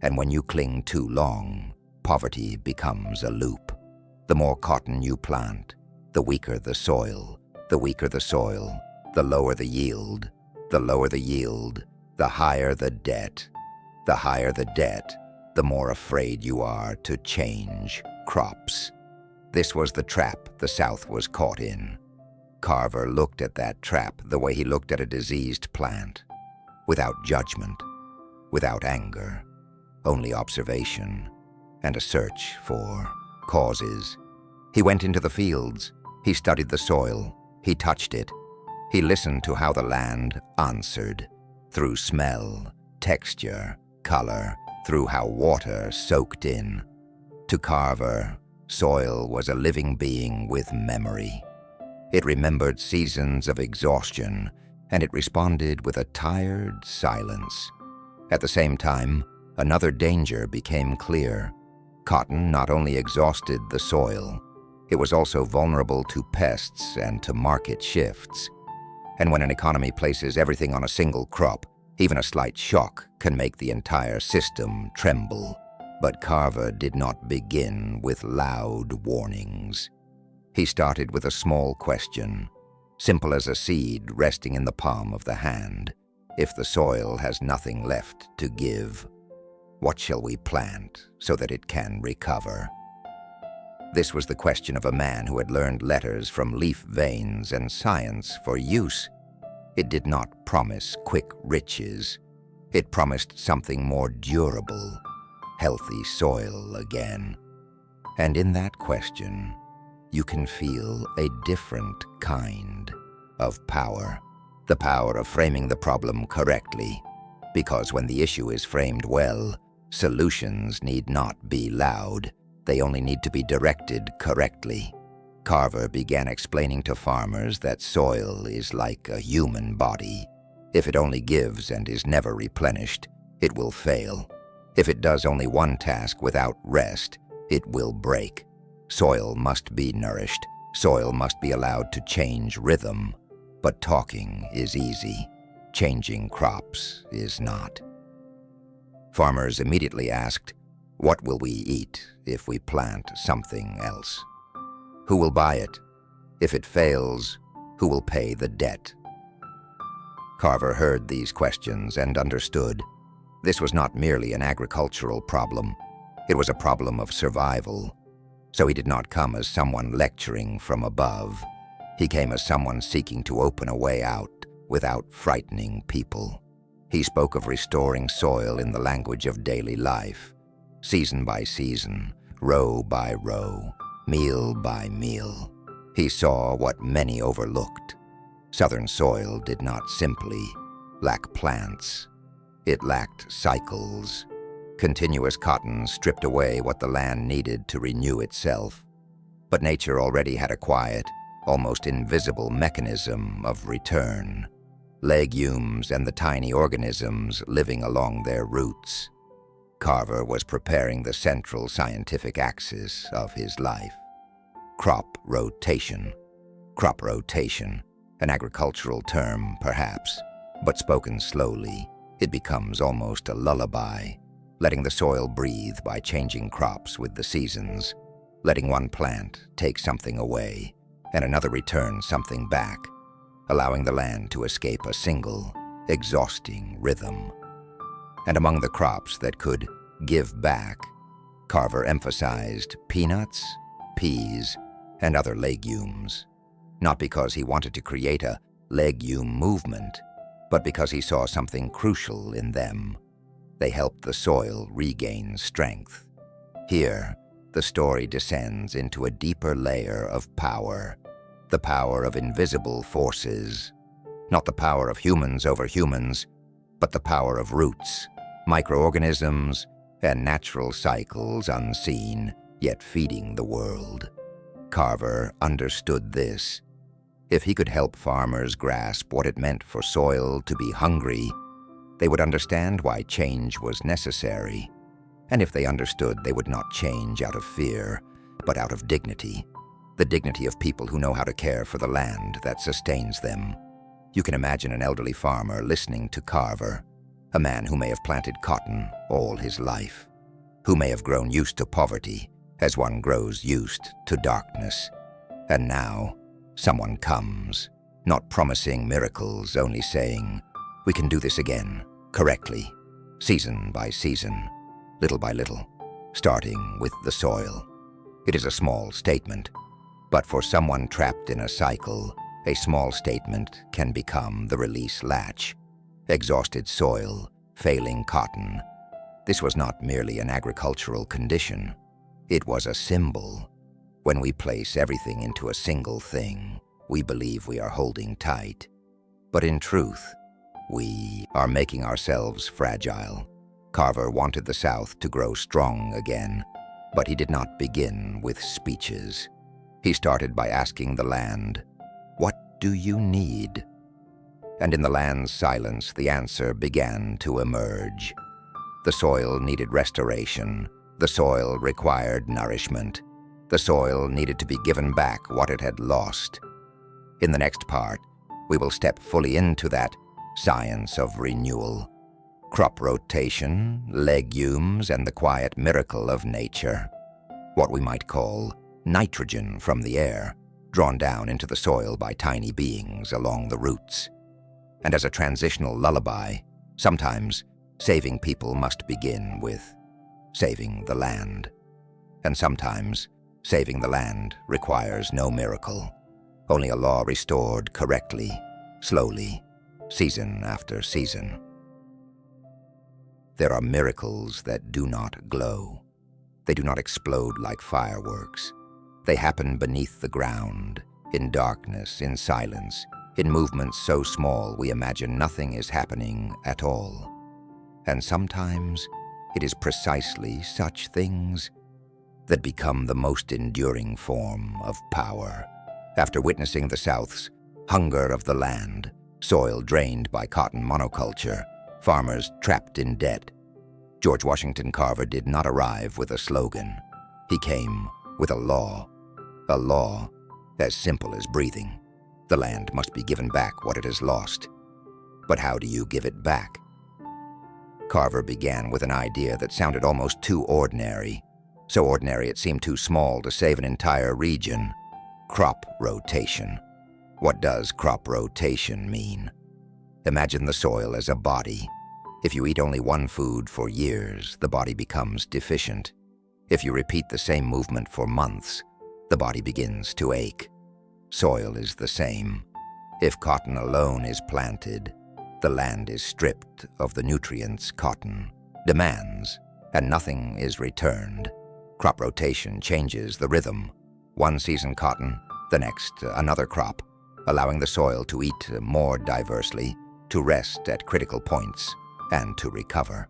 And when you cling too long, poverty becomes a loop. The more cotton you plant, the weaker the soil. The weaker the soil, the lower the yield. The lower the yield, the higher the debt. The higher the debt, the more afraid you are to change crops. This was the trap the South was caught in. Carver looked at that trap the way he looked at a diseased plant, without judgment, without anger, only observation and a search for causes. He went into the fields, he studied the soil, he touched it, he listened to how the land answered, through smell, texture, color, through how water soaked in. To Carver, soil was a living being with memory. It remembered seasons of exhaustion, and it responded with a tired silence. At the same time, another danger became clear. Cotton not only exhausted the soil, it was also vulnerable to pests and to market shifts. And when an economy places everything on a single crop, even a slight shock can make the entire system tremble. But Carver did not begin with loud warnings. He started with a small question, simple as a seed resting in the palm of the hand. If the soil has nothing left to give, what shall we plant so that it can recover? This was the question of a man who had learned letters from leaf veins and science for use. It did not promise quick riches. It promised something more durable, healthy soil again. And in that question, you can feel a different kind of power. The power of framing the problem correctly. Because when the issue is framed well, solutions need not be loud. They only need to be directed correctly. Carver began explaining to farmers that soil is like a human body. If it only gives and is never replenished, it will fail. If it does only one task without rest, it will break. Soil must be nourished. Soil must be allowed to change rhythm. But talking is easy. Changing crops is not. Farmers immediately asked, "What will we eat if we plant something else? Who will buy it? If it fails, who will pay the debt?" Carver heard these questions and understood. This was not merely an agricultural problem. It was a problem of survival. So he did not come as someone lecturing from above. He came as someone seeking to open a way out without frightening people. He spoke of restoring soil in the language of daily life, season by season, row by row, meal by meal. He saw what many overlooked. Southern soil did not simply lack plants. It lacked cycles. Continuous cotton stripped away what the land needed to renew itself. But nature already had a quiet, almost invisible mechanism of return. Legumes and the tiny organisms living along their roots. Carver was preparing the central scientific axis of his life. Crop rotation. Crop rotation, an agricultural term perhaps, but spoken slowly, it becomes almost a lullaby. Letting the soil breathe by changing crops with the seasons, letting one plant take something away and another return something back, allowing the land to escape a single, exhausting rhythm. And among the crops that could give back, Carver emphasized peanuts, peas, and other legumes, not because he wanted to create a legume movement, but because he saw something crucial in them. They helped the soil regain strength. Here, the story descends into a deeper layer of power, the power of invisible forces, not the power of humans over humans, but the power of roots, microorganisms, and natural cycles unseen, yet feeding the world. Carver understood this. If he could help farmers grasp what it meant for soil to be hungry, they would understand why change was necessary. And if they understood, they would not change out of fear, but out of dignity. The dignity of people who know how to care for the land that sustains them. You can imagine an elderly farmer listening to Carver, a man who may have planted cotton all his life, who may have grown used to poverty as one grows used to darkness. And now, someone comes, not promising miracles, only saying, "We can do this again, correctly, season by season, little by little, starting with the soil." It is a small statement, but for someone trapped in a cycle, a small statement can become the release latch. Exhausted soil, failing cotton. This was not merely an agricultural condition. It was a symbol. When we place everything into a single thing, we believe we are holding tight. But in truth, we are making ourselves fragile. Carver wanted the South to grow strong again, but he did not begin with speeches. He started by asking the land, "What do you need?" And in the land's silence, the answer began to emerge. The soil needed restoration. The soil required nourishment. The soil needed to be given back what it had lost. In the next part, we will step fully into that science of renewal. Crop rotation, legumes, and the quiet miracle of nature. What we might call nitrogen from the air, drawn down into the soil by tiny beings along the roots. And as a transitional lullaby, sometimes saving people must begin with saving the land. And sometimes saving the land requires no miracle, only a law restored correctly, slowly, season after season. There are miracles that do not glow. They do not explode like fireworks. They happen beneath the ground, in darkness, in silence, in movements so small we imagine nothing is happening at all. And sometimes it is precisely such things that become the most enduring form of power. After witnessing the South's hunger of the land, soil drained by cotton monoculture, farmers trapped in debt, George Washington Carver did not arrive with a slogan. He came with a law as simple as breathing. The land must be given back what it has lost. But how do you give it back? Carver began with an idea that sounded almost too ordinary, so ordinary it seemed too small to save an entire region. Crop rotation. What does crop rotation mean? Imagine the soil as a body. If you eat only one food for years, the body becomes deficient. If you repeat the same movement for months, the body begins to ache. Soil is the same. If cotton alone is planted, the land is stripped of the nutrients cotton demands, and nothing is returned. Crop rotation changes the rhythm. One season cotton, the next another crop, allowing the soil to eat more diversely, to rest at critical points, and to recover.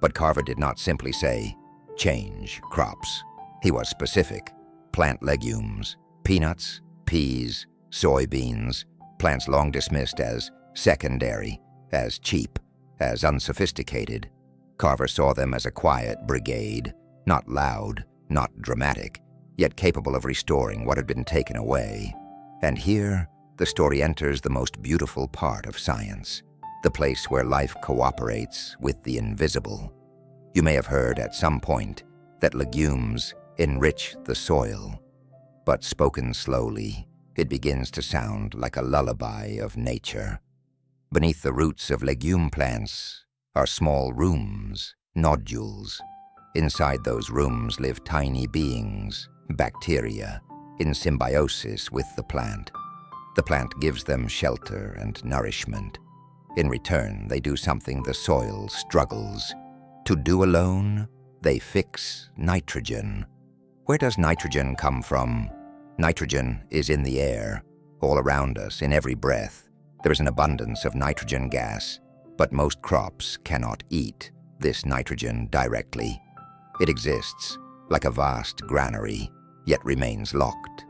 But Carver did not simply say, change crops. He was specific. Plant legumes, peanuts, peas, soybeans, plants long dismissed as secondary, as cheap, as unsophisticated. Carver saw them as a quiet brigade, not loud, not dramatic, yet capable of restoring what had been taken away. And here, the story enters the most beautiful part of science, the place where life cooperates with the invisible. You may have heard at some point that legumes enrich the soil, but spoken slowly, it begins to sound like a lullaby of nature. Beneath the roots of legume plants are small rooms, nodules. Inside those rooms live tiny beings, bacteria, in symbiosis with the plant. The plant gives them shelter and nourishment. In return, they do something the soil struggles to do alone. They fix nitrogen. Where does nitrogen come from? Nitrogen is in the air, all around us, in every breath. There is an abundance of nitrogen gas, but most crops cannot eat this nitrogen directly. It exists like a vast granary, yet remains locked.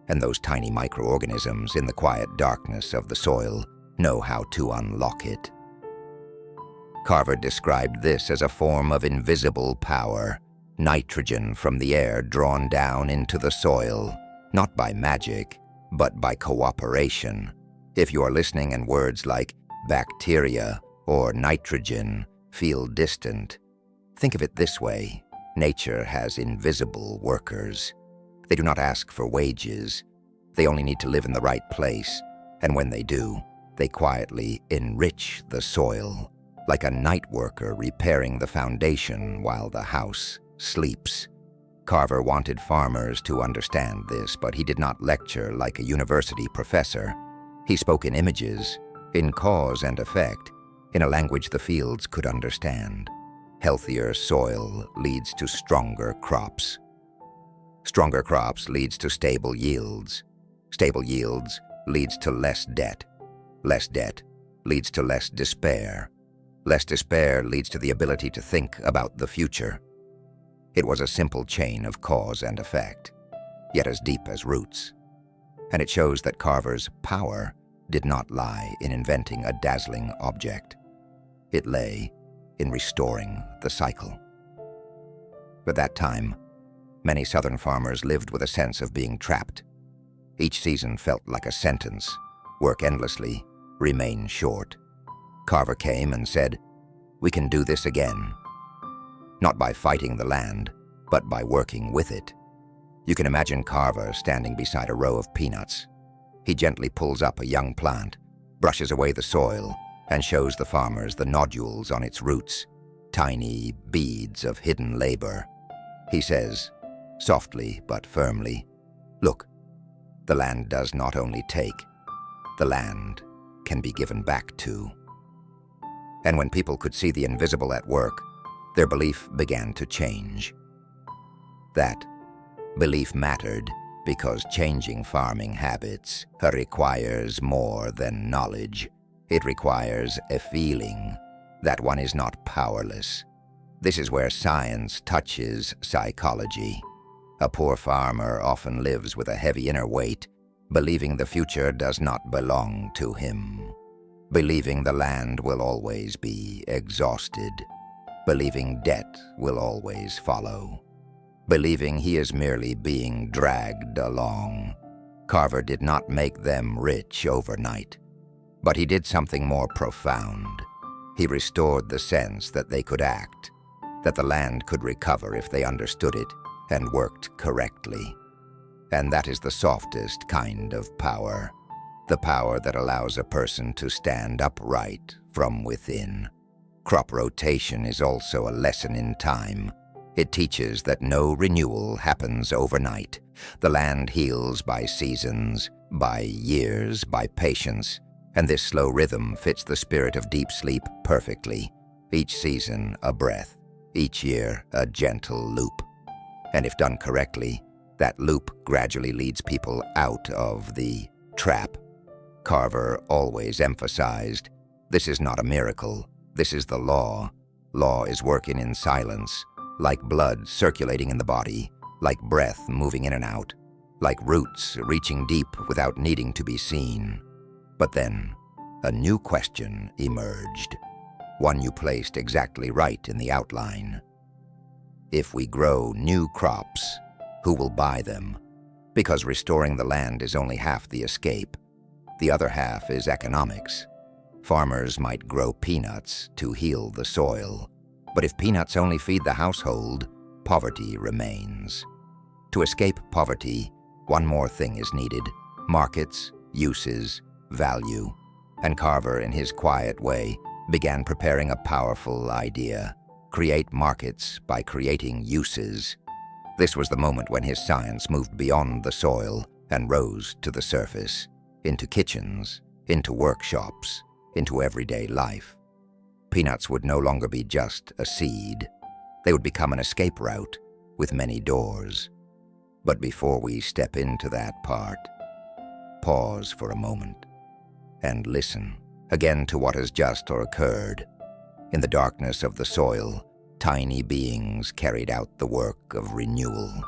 And those tiny microorganisms in the quiet darkness of the soil know how to unlock it. Carver described this as a form of invisible power, nitrogen from the air drawn down into the soil, not by magic, but by cooperation. If you are listening and words like bacteria or nitrogen feel distant, think of it this way. Nature has invisible workers. They do not ask for wages. They only need to live in the right place, and when they do, they quietly enrich the soil, like a night worker repairing the foundation while the house sleeps. Carver wanted farmers to understand this, but he did not lecture like a university professor. He spoke in images, in cause and effect, in a language the fields could understand. Healthier soil leads to stronger crops. Stronger crops leads to stable yields. Stable yields leads to less debt. Less debt leads to less despair. Less despair leads to the ability to think about the future. It was a simple chain of cause and effect, yet as deep as roots. And it shows that Carver's power did not lie in inventing a dazzling object. It lay in restoring the cycle. At that time, many Southern farmers lived with a sense of being trapped. Each season felt like a sentence: work endlessly, remain short. Carver came and said, "We can do this again." Not by fighting the land, but by working with it. You can imagine Carver standing beside a row of peanuts. He gently pulls up a young plant, brushes away the soil, and shows the farmers the nodules on its roots, tiny beads of hidden labor. He says, softly but firmly, "Look, the land does not only take, the land can be given back to." And when people could see the invisible at work, their belief began to change. That belief mattered because changing farming habits requires more than knowledge. It requires a feeling that one is not powerless. This is where science touches psychology. A poor farmer often lives with a heavy inner weight, believing the future does not belong to him, believing the land will always be exhausted, believing debt will always follow, believing he is merely being dragged along. Carver did not make them rich overnight, but he did something more profound. He restored the sense that they could act, that the land could recover if they understood it and worked correctly. And that is the softest kind of power, the power that allows a person to stand upright from within. Crop rotation is also a lesson in time. It teaches that no renewal happens overnight. The land heals by seasons, by years, by patience, and this slow rhythm fits the spirit of deep sleep perfectly. Each season a breath, each year a gentle loop. And if done correctly, that loop gradually leads people out of the trap. Carver always emphasized, this is not a miracle, this is the law. Law is working in silence, like blood circulating in the body, like breath moving in and out, like roots reaching deep without needing to be seen. But then, a new question emerged, one you placed exactly right in the outline. If we grow new crops, who will buy them? Because restoring the land is only half the escape. The other half is economics. Farmers might grow peanuts to heal the soil, but if peanuts only feed the household, poverty remains. To escape poverty, one more thing is needed: markets, uses, value. And Carver, in his quiet way, began preparing a powerful idea: create markets by creating uses. This was the moment when his science moved beyond the soil and rose to the surface, into kitchens, into workshops, into everyday life. Peanuts would no longer be just a seed. They would become an escape route with many doors. But before we step into that part, pause for a moment and listen again to what has just occurred. In the darkness of the soil, tiny beings carried out the work of renewal.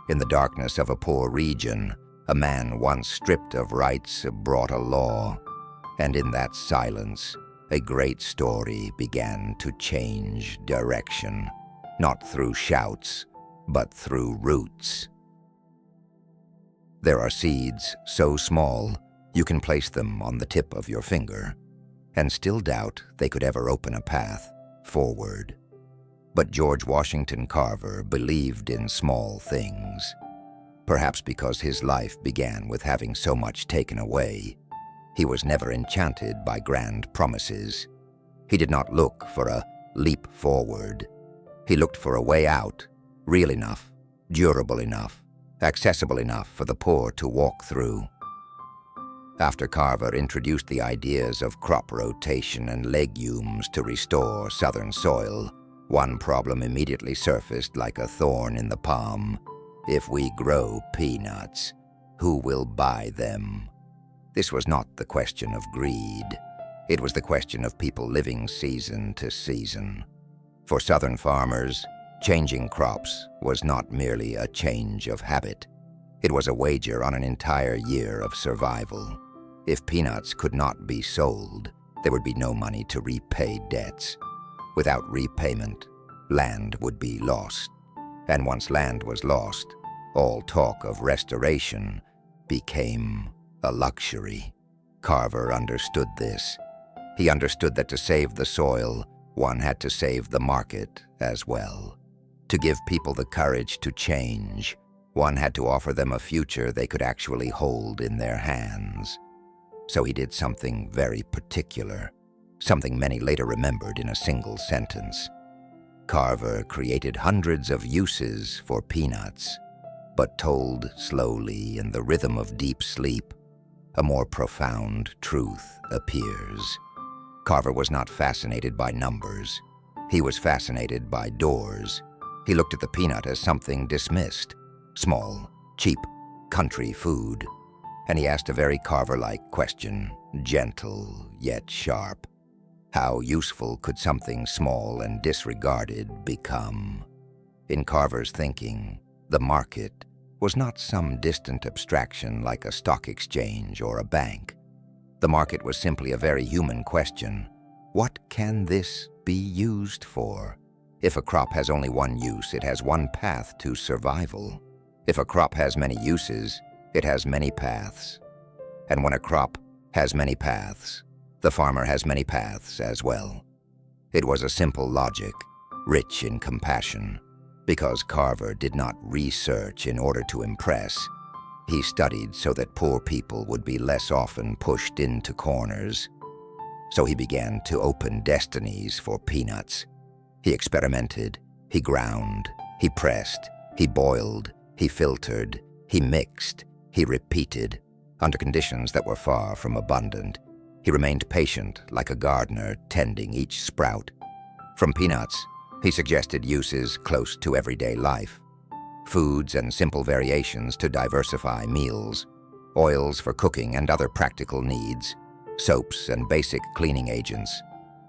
In the darkness of a poor region, a man once stripped of rights brought a law. And in that silence, a great story began to change direction, not through shouts, but through roots. There are seeds so small you can place them on the tip of your finger and still doubt they could ever open a path forward. But George Washington Carver believed in small things, perhaps because his life began with having so much taken away. He was never enchanted by grand promises. He did not look for a leap forward. He looked for a way out, real enough, durable enough, accessible enough for the poor to walk through. After Carver introduced the ideas of crop rotation and legumes to restore southern soil, one problem immediately surfaced like a thorn in the palm. If we grow peanuts, who will buy them? This was not the question of greed. It was the question of people living season to season. For southern farmers, changing crops was not merely a change of habit. It was a wager on an entire year of survival. If peanuts could not be sold, there would be no money to repay debts. Without repayment, land would be lost. And once land was lost, all talk of restoration became a luxury. Carver understood this. He understood that to save the soil, one had to save the market as well. To give people the courage to change, one had to offer them a future they could actually hold in their hands. So he did something very particular, something many later remembered in a single sentence. Carver created hundreds of uses for peanuts, but told slowly in the rhythm of deep sleep, a more profound truth appears. Carver was not fascinated by numbers. He was fascinated by doors. He looked at the peanut as something dismissed, small, cheap, country food. And he asked a very Carver-like question, gentle yet sharp. How useful could something small and disregarded become? In Carver's thinking, the market was not some distant abstraction like a stock exchange or a bank. The market was simply a very human question. What can this be used for? If a crop has only one use, it has one path to survival. If a crop has many uses, it has many paths. And when a crop has many paths, the farmer has many paths as well. It was a simple logic, rich in compassion, because Carver did not research in order to impress. He studied so that poor people would be less often pushed into corners. So he began to open destinies for peanuts. He experimented, he ground, he pressed, he boiled, he filtered, he mixed, he repeated, under conditions that were far from abundant. He remained patient, like a gardener tending each sprout. From peanuts, he suggested uses close to everyday life. Foods and simple variations to diversify meals, oils for cooking and other practical needs, soaps and basic cleaning agents,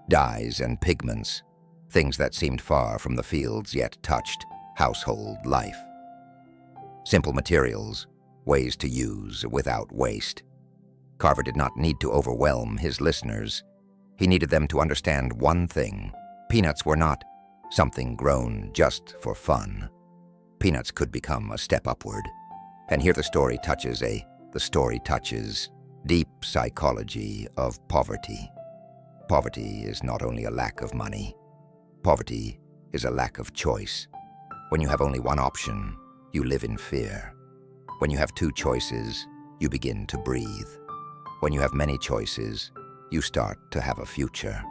dyes and pigments, things that seemed far from the fields yet touched household life. Simple materials, ways to use without waste. Carver did not need to overwhelm his listeners. He needed them to understand one thing. Peanuts were not something grown just for fun. Peanuts could become a step upward. And here the story touches deep psychology of poverty. Poverty is not only a lack of money. Poverty is a lack of choice. When you have only one option, you live in fear. When you have two choices, you begin to breathe. When you have many choices, you start to have a future.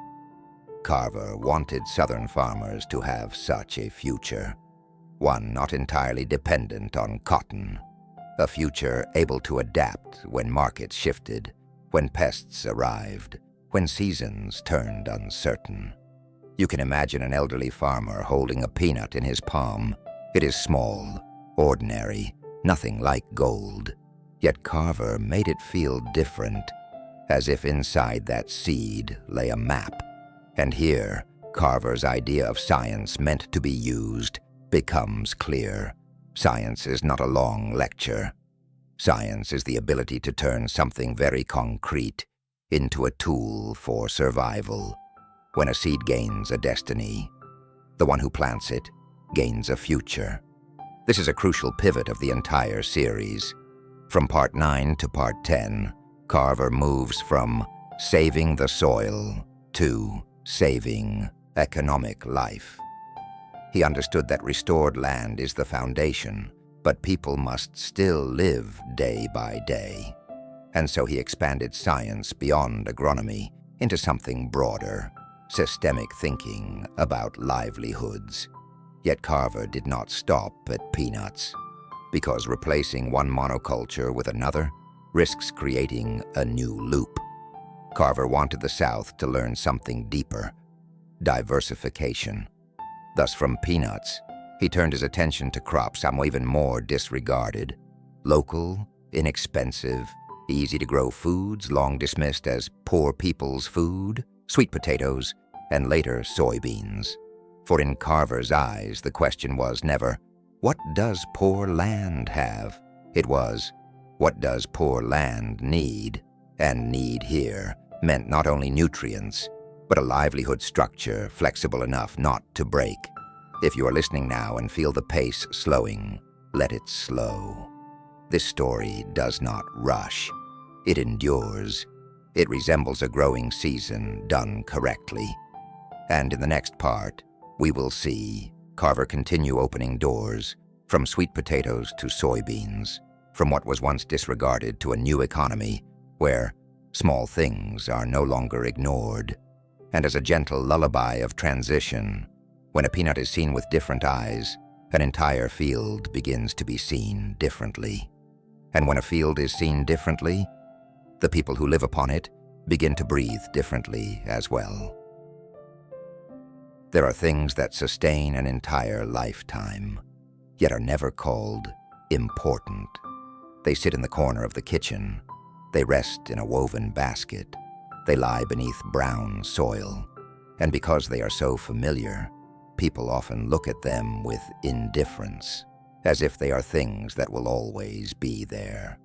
Carver wanted Southern farmers to have such a future, one not entirely dependent on cotton, a future able to adapt when markets shifted, when pests arrived, when seasons turned uncertain. You can imagine an elderly farmer holding a peanut in his palm. It is small, ordinary, nothing like gold. Yet Carver made it feel different, as if inside that seed lay a map. And here, Carver's idea of science meant to be used becomes clear. Science is not a long lecture. Science is the ability to turn something very concrete into a tool for survival. When a seed gains a destiny, the one who plants it gains a future. This is a crucial pivot of the entire series. From Part 9 to Part 10, Carver moves from saving the soil to saving economic life. He understood that restored land is the foundation, but people must still live day by day. And so he expanded science beyond agronomy into something broader, systemic thinking about livelihoods. Yet Carver did not stop at peanuts, because replacing one monoculture with another risks creating a new loop. Carver wanted the South to learn something deeper: diversification. Thus, from peanuts, he turned his attention to crops some even more disregarded: local, inexpensive, easy-to-grow foods long dismissed as poor people's food, sweet potatoes, and later soybeans. For in Carver's eyes, the question was never, what does poor land have? It was, what does poor land need? And need here meant not only nutrients, but a livelihood structure flexible enough not to break. If you are listening now and feel the pace slowing, let it slow. This story does not rush. It endures. It resembles a growing season done correctly. And in the next part, we will see Carver continue opening doors, from sweet potatoes to soybeans, from what was once disregarded to a new economy where small things are no longer ignored. And as a gentle lullaby of transition, when a peanut is seen with different eyes, an entire field begins to be seen differently. And when a field is seen differently, the people who live upon it begin to breathe differently as well. There are things that sustain an entire lifetime, yet are never called important. They sit in the corner of the kitchen. They rest in a woven basket. They lie beneath brown soil. And because they are so familiar, people often look at them with indifference, as if they are things that will always be there.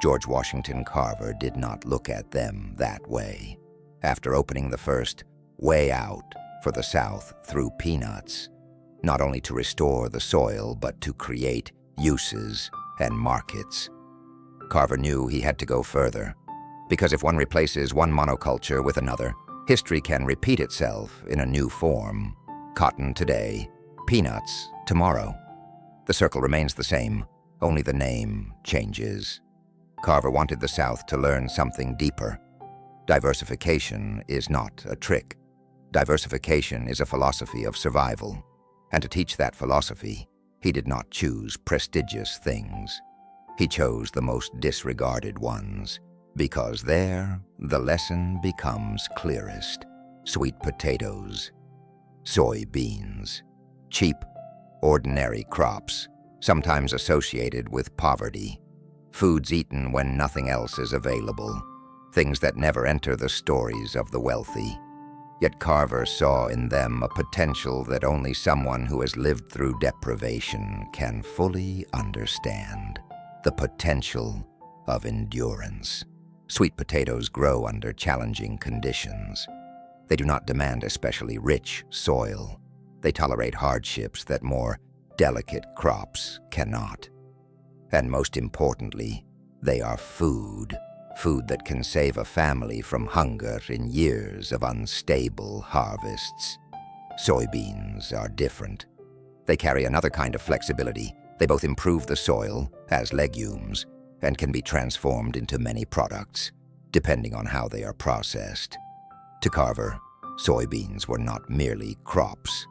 George Washington Carver did not look at them that way. After opening the first way out for the South through peanuts, not only to restore the soil, but to create uses and markets, Carver knew he had to go further, because if one replaces one monoculture with another, history can repeat itself in a new form. Cotton today, peanuts tomorrow. The circle remains the same, only the name changes. Carver wanted the South to learn something deeper. Diversification is not a trick. Diversification is a philosophy of survival. And to teach that philosophy, he did not choose prestigious things. He chose the most disregarded ones, because there the lesson becomes clearest. Sweet potatoes, soybeans, cheap, ordinary crops, sometimes associated with poverty, foods eaten when nothing else is available, things that never enter the stories of the wealthy. Yet Carver saw in them a potential that only someone who has lived through deprivation can fully understand: the potential of endurance. Sweet potatoes grow under challenging conditions. They do not demand especially rich soil. They tolerate hardships that more delicate crops cannot. And most importantly, they are food that can save a family from hunger in years of unstable harvests. Soybeans are different. They carry another kind of flexibility. They both improve the soil as legumes and can be transformed into many products, depending on how they are processed. To Carver, soybeans were not merely crops.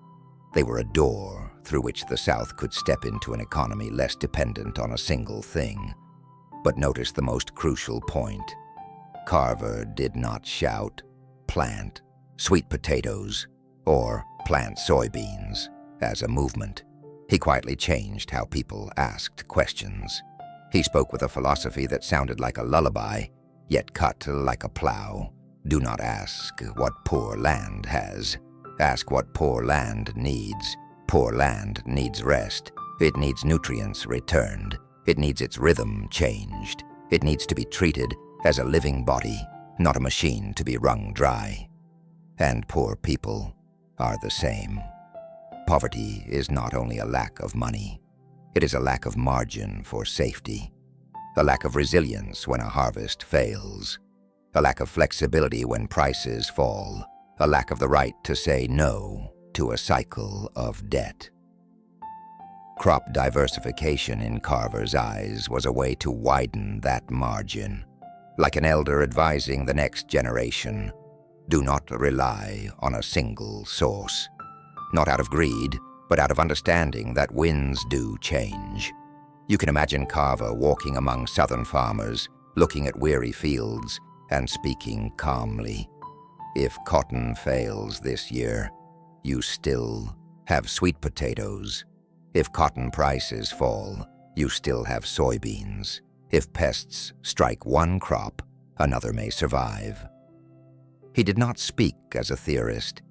They were a door through which the South could step into an economy less dependent on a single thing. But notice the most crucial point. Carver did not shout, "Plant sweet potatoes," or "Plant soybeans," as a movement. He quietly changed how people asked questions. He spoke with a philosophy that sounded like a lullaby, yet cut like a plow. Do not ask what poor land has. Ask what poor land needs. Poor land needs rest. It needs nutrients returned. It needs its rhythm changed. It needs to be treated as a living body, not a machine to be wrung dry. And poor people are the same. Poverty is not only a lack of money, it is a lack of margin for safety, a lack of resilience when a harvest fails, a lack of flexibility when prices fall, a lack of the right to say no to a cycle of debt. Crop diversification in Carver's eyes was a way to widen that margin, like an elder advising the next generation, do not rely on a single source. Not out of greed, but out of understanding that winds do change. You can imagine Carver walking among southern farmers, looking at weary fields and speaking calmly. If cotton fails this year, you still have sweet potatoes. If cotton prices fall, you still have soybeans. If pests strike one crop, another may survive. He did not speak as a theorist.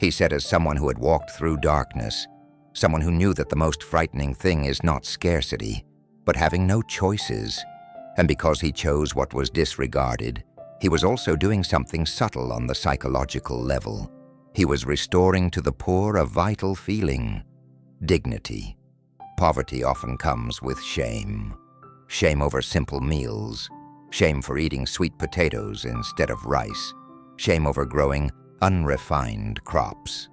He said as someone who had walked through darkness, someone who knew that the most frightening thing is not scarcity, but having no choices. And because he chose what was disregarded, he was also doing something subtle on the psychological level. He was restoring to the poor a vital feeling, dignity. Poverty often comes with shame. Shame over simple meals, shame for eating sweet potatoes instead of rice, shame over growing unrefined crops.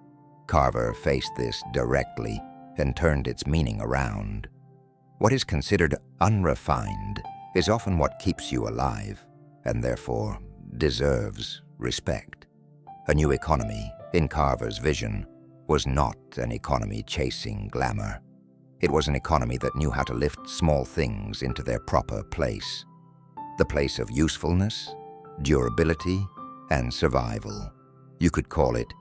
Carver faced this directly and turned its meaning around. What is considered unrefined is often what keeps you alive, and therefore deserves respect. A new economy, in Carver's vision, was not an economy chasing glamour. It was an economy that knew how to lift small things into their proper place. The place of usefulness, durability, and survival. You could call it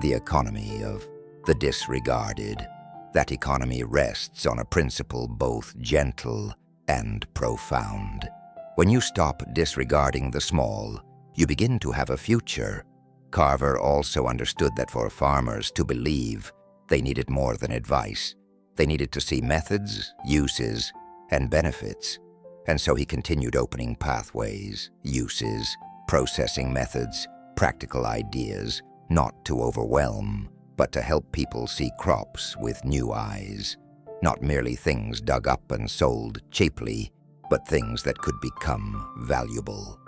the economy of the disregarded. That economy rests on a principle both gentle and profound. When you stop disregarding the small, you begin to have a future. Carver also understood that for farmers to believe, they needed more than advice. They needed to see methods, uses, and benefits. And so he continued opening pathways, uses, processing methods, practical ideas, not to overwhelm, but to help people see crops with new eyes. Not merely things dug up and sold cheaply, but things that could become valuable.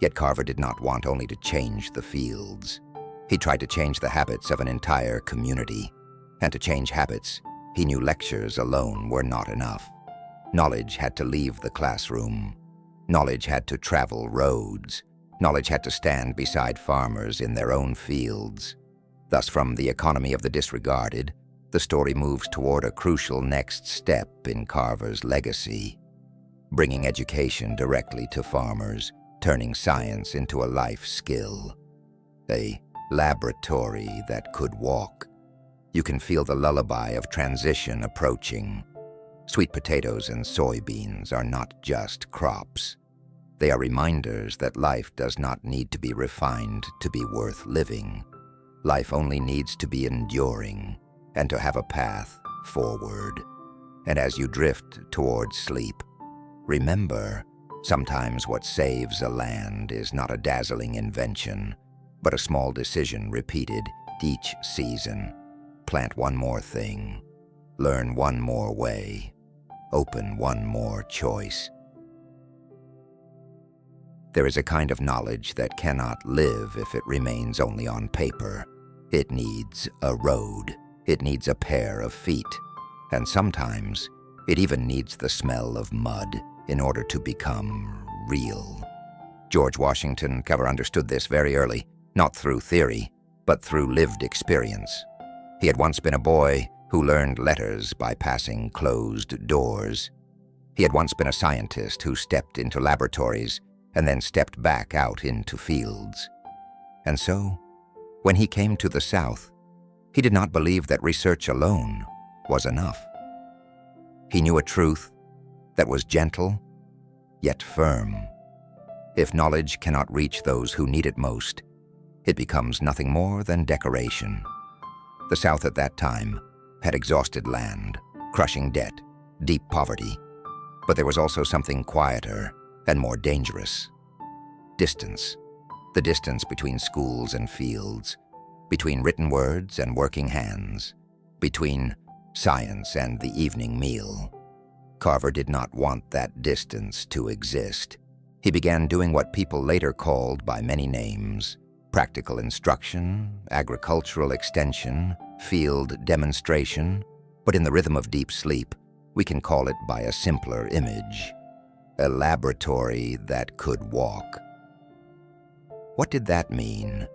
Yet Carver did not want only to change the fields. He tried to change the habits of an entire community. And to change habits, he knew lectures alone were not enough. Knowledge had to leave the classroom. Knowledge had to travel roads. Knowledge had to stand beside farmers in their own fields. Thus, from the economy of the disregarded, the story moves toward a crucial next step in Carver's legacy, bringing education directly to farmers, turning science into a life skill, a laboratory that could walk. You can feel the lullaby of transition approaching. Sweet potatoes and soybeans are not just crops. They are reminders that life does not need to be refined to be worth living. Life only needs to be enduring and to have a path forward. And as you drift towards sleep, remember, sometimes what saves a land is not a dazzling invention, but a small decision repeated each season. Plant one more thing, learn one more way, open one more choice. There is a kind of knowledge that cannot live if it remains only on paper. It needs a road. It needs a pair of feet. And sometimes, it even needs the smell of mud in order to become real. George Washington Carver understood this very early, not through theory, but through lived experience. He had once been a boy who learned letters by passing closed doors. He had once been a scientist who stepped into laboratories and then stepped back out into fields. And so, when he came to the South, he did not believe that research alone was enough. He knew a truth that was gentle, yet firm. If knowledge cannot reach those who need it most, it becomes nothing more than decoration. The South at that time had exhausted land, crushing debt, deep poverty, but there was also something quieter and more dangerous: distance. the distance between schools and fields, between written words and working hands, between science and the evening meal. Carver did not want that distance to exist. He began doing what people later called by many names: practical instruction, agricultural extension, field demonstration, but in the rhythm of deep sleep, we can call it by a simpler image: a laboratory that could walk. What did that mean?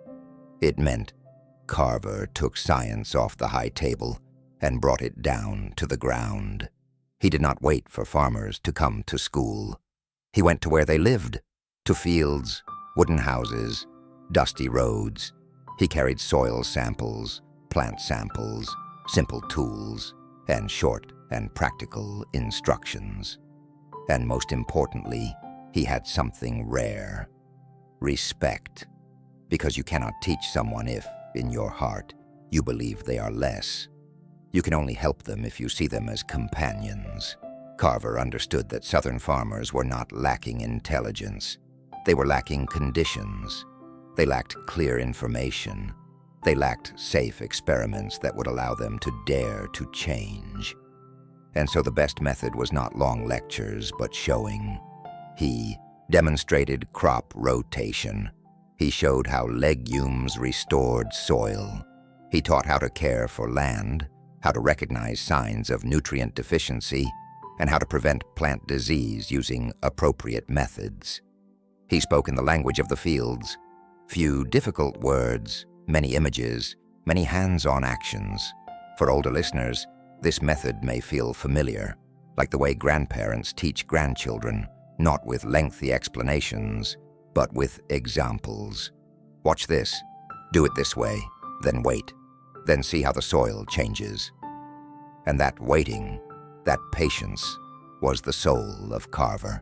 It meant Carver took science off the high table and brought it down to the ground. He did not wait for farmers to come to school. He went to where they lived, to fields, wooden houses, dusty roads. He carried soil samples, plant samples, simple tools, and short and practical instructions. And most importantly, he had something rare: respect. Because you cannot teach someone if, in your heart, you believe they are less. You can only help them if you see them as companions. Carver understood that Southern farmers were not lacking intelligence. They were lacking conditions. They lacked clear information. They lacked safe experiments that would allow them to dare to change. And so the best method was not long lectures, but showing. He demonstrated crop rotation. He showed how legumes restored soil. He taught how to care for land, how to recognize signs of nutrient deficiency, and how to prevent plant disease using appropriate methods. He spoke in the language of the fields: few difficult words, many images, many hands-on actions. For older listeners, this method may feel familiar, like the way grandparents teach grandchildren, not with lengthy explanations, but with examples. Watch this, do it this way, then wait, then see how the soil changes. And that waiting, that patience, was the soul of Carver.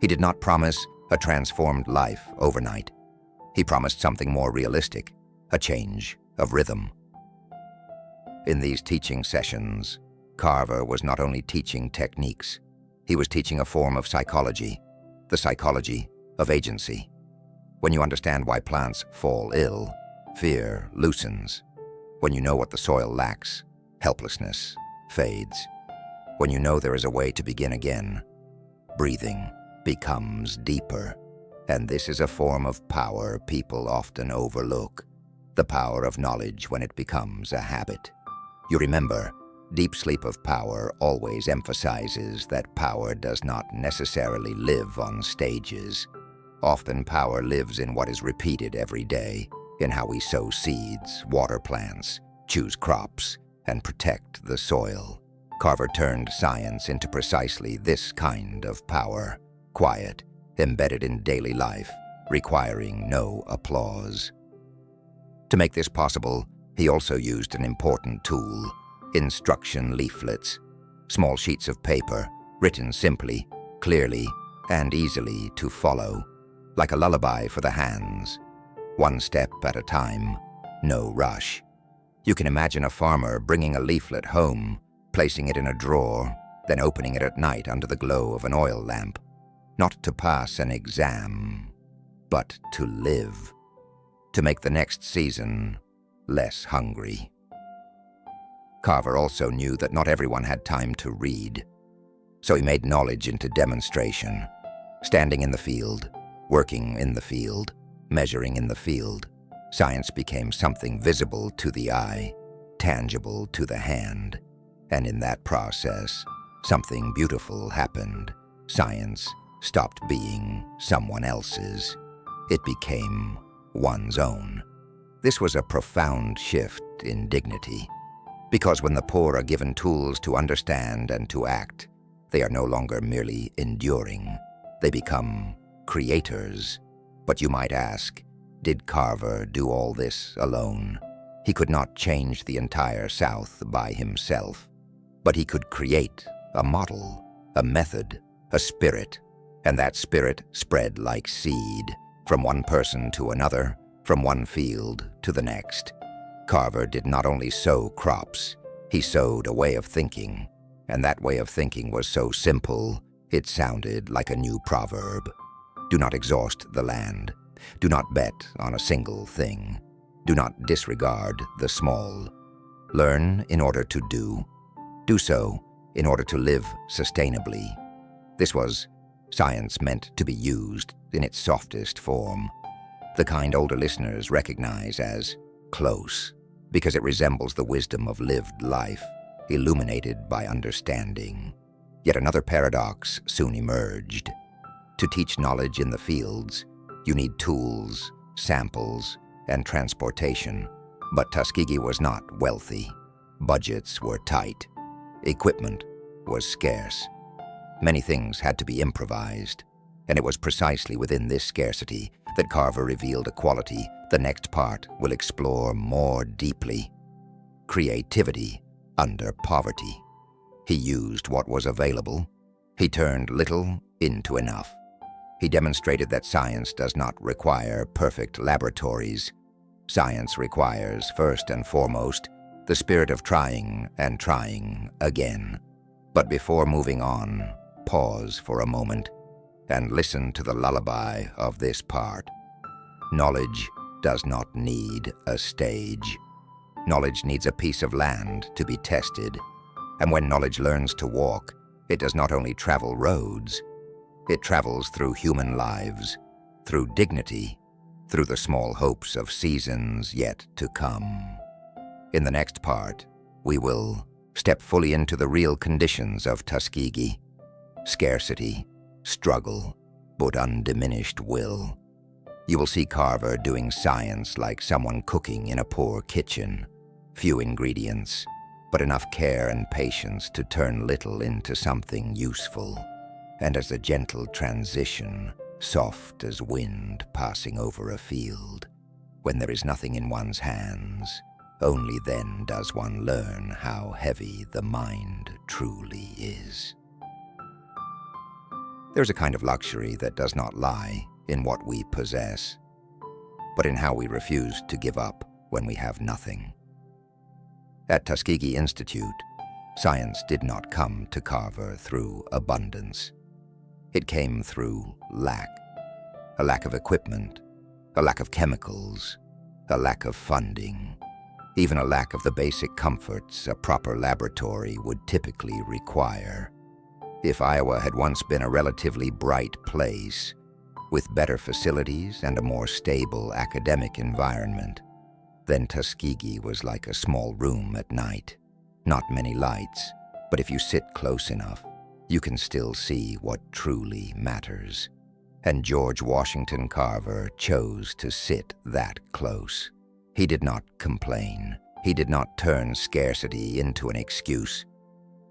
He did not promise a transformed life overnight. He promised something more realistic, a change of rhythm. In these teaching sessions, Carver was not only teaching techniques, he was teaching a form of psychology, the psychology of agency. When you understand why plants fall ill, fear loosens. When you know what the soil lacks, helplessness fades. When you know there is a way to begin again, breathing becomes deeper. And this is a form of power people often overlook, the power of knowledge when it becomes a habit. You remember, deep sleep of power always emphasizes that power does not necessarily live on stages. Often power lives in what is repeated every day, in how we sow seeds, water plants, choose crops, and protect the soil. Carver turned science into precisely this kind of power: quiet, embedded in daily life, requiring no applause. To make this possible, he also used an important tool: instruction leaflets, small sheets of paper, written simply, clearly, and easily to follow, like a lullaby for the hands. One step at a time, no rush. You can imagine a farmer bringing a leaflet home, placing it in a drawer, then opening it at night under the glow of an oil lamp, not to pass an exam, but to live, to make the next season less hungry. Carver also knew that not everyone had time to read, so he made knowledge into demonstration, standing in the field, working in the field, measuring in the field. Science became something visible to the eye, tangible to the hand, and in that process, something beautiful happened. Science stopped being someone else's. It became one's own. This was a profound shift in dignity, because when the poor are given tools to understand and to act, they are no longer merely enduring. They become creators. But you might ask, did Carver do all this alone? He could not change the entire South by himself, but he could create a model, a method, a spirit, and that spirit spread like seed, from one person to another, from one field to the next. Carver did not only sow crops, he sowed a way of thinking, and that way of thinking was so simple, it sounded like a new proverb. Do not exhaust the land, Do not bet on a single thing. Do not disregard the small. Learn in order to do. Do so in order to live sustainably. This was science meant to be used in its softest form, the kind older listeners recognize as close, because it resembles the wisdom of lived life, illuminated by understanding. Yet another paradox soon emerged. To teach knowledge in the fields, you need tools, samples, and transportation. But Tuskegee was not wealthy. Budgets were tight. Equipment was scarce. Many things had to be improvised, and it was precisely within this scarcity that Carver revealed a quality the next part will explore more deeply: creativity under poverty. He used what was available. He turned little into enough. He demonstrated that science does not require perfect laboratories. Science requires, first and foremost, the spirit of trying and trying again. But before moving on, pause for a moment and listen to the lullaby of this part. Knowledge does not need a stage. Knowledge needs a piece of land to be tested. And when knowledge learns to walk, it does not only travel roads, it travels through human lives, through dignity, through the small hopes of seasons yet to come. In the next part, we will step fully into the real conditions of Tuskegee: scarcity, struggle, but undiminished will. You will see Carver doing science like someone cooking in a poor kitchen. Few ingredients, but enough care and patience to turn little into something useful. And as a gentle transition, soft as wind passing over a field, when there is nothing in one's hands, only then does one learn how heavy the mind truly is. There's a kind of luxury that does not lie in what we possess, but in how we refuse to give up when we have nothing. At Tuskegee Institute, science did not come to Carver through abundance. It came through lack. A lack of equipment, a lack of chemicals, a lack of funding, even a lack of the basic comforts a proper laboratory would typically require. If Iowa had once been a relatively bright place, with better facilities and a more stable academic environment, then Tuskegee was like a small room at night. Not many lights, but if you sit close enough, you can still see what truly matters. And George Washington Carver chose to sit that close. He did not complain. He did not turn scarcity into an excuse.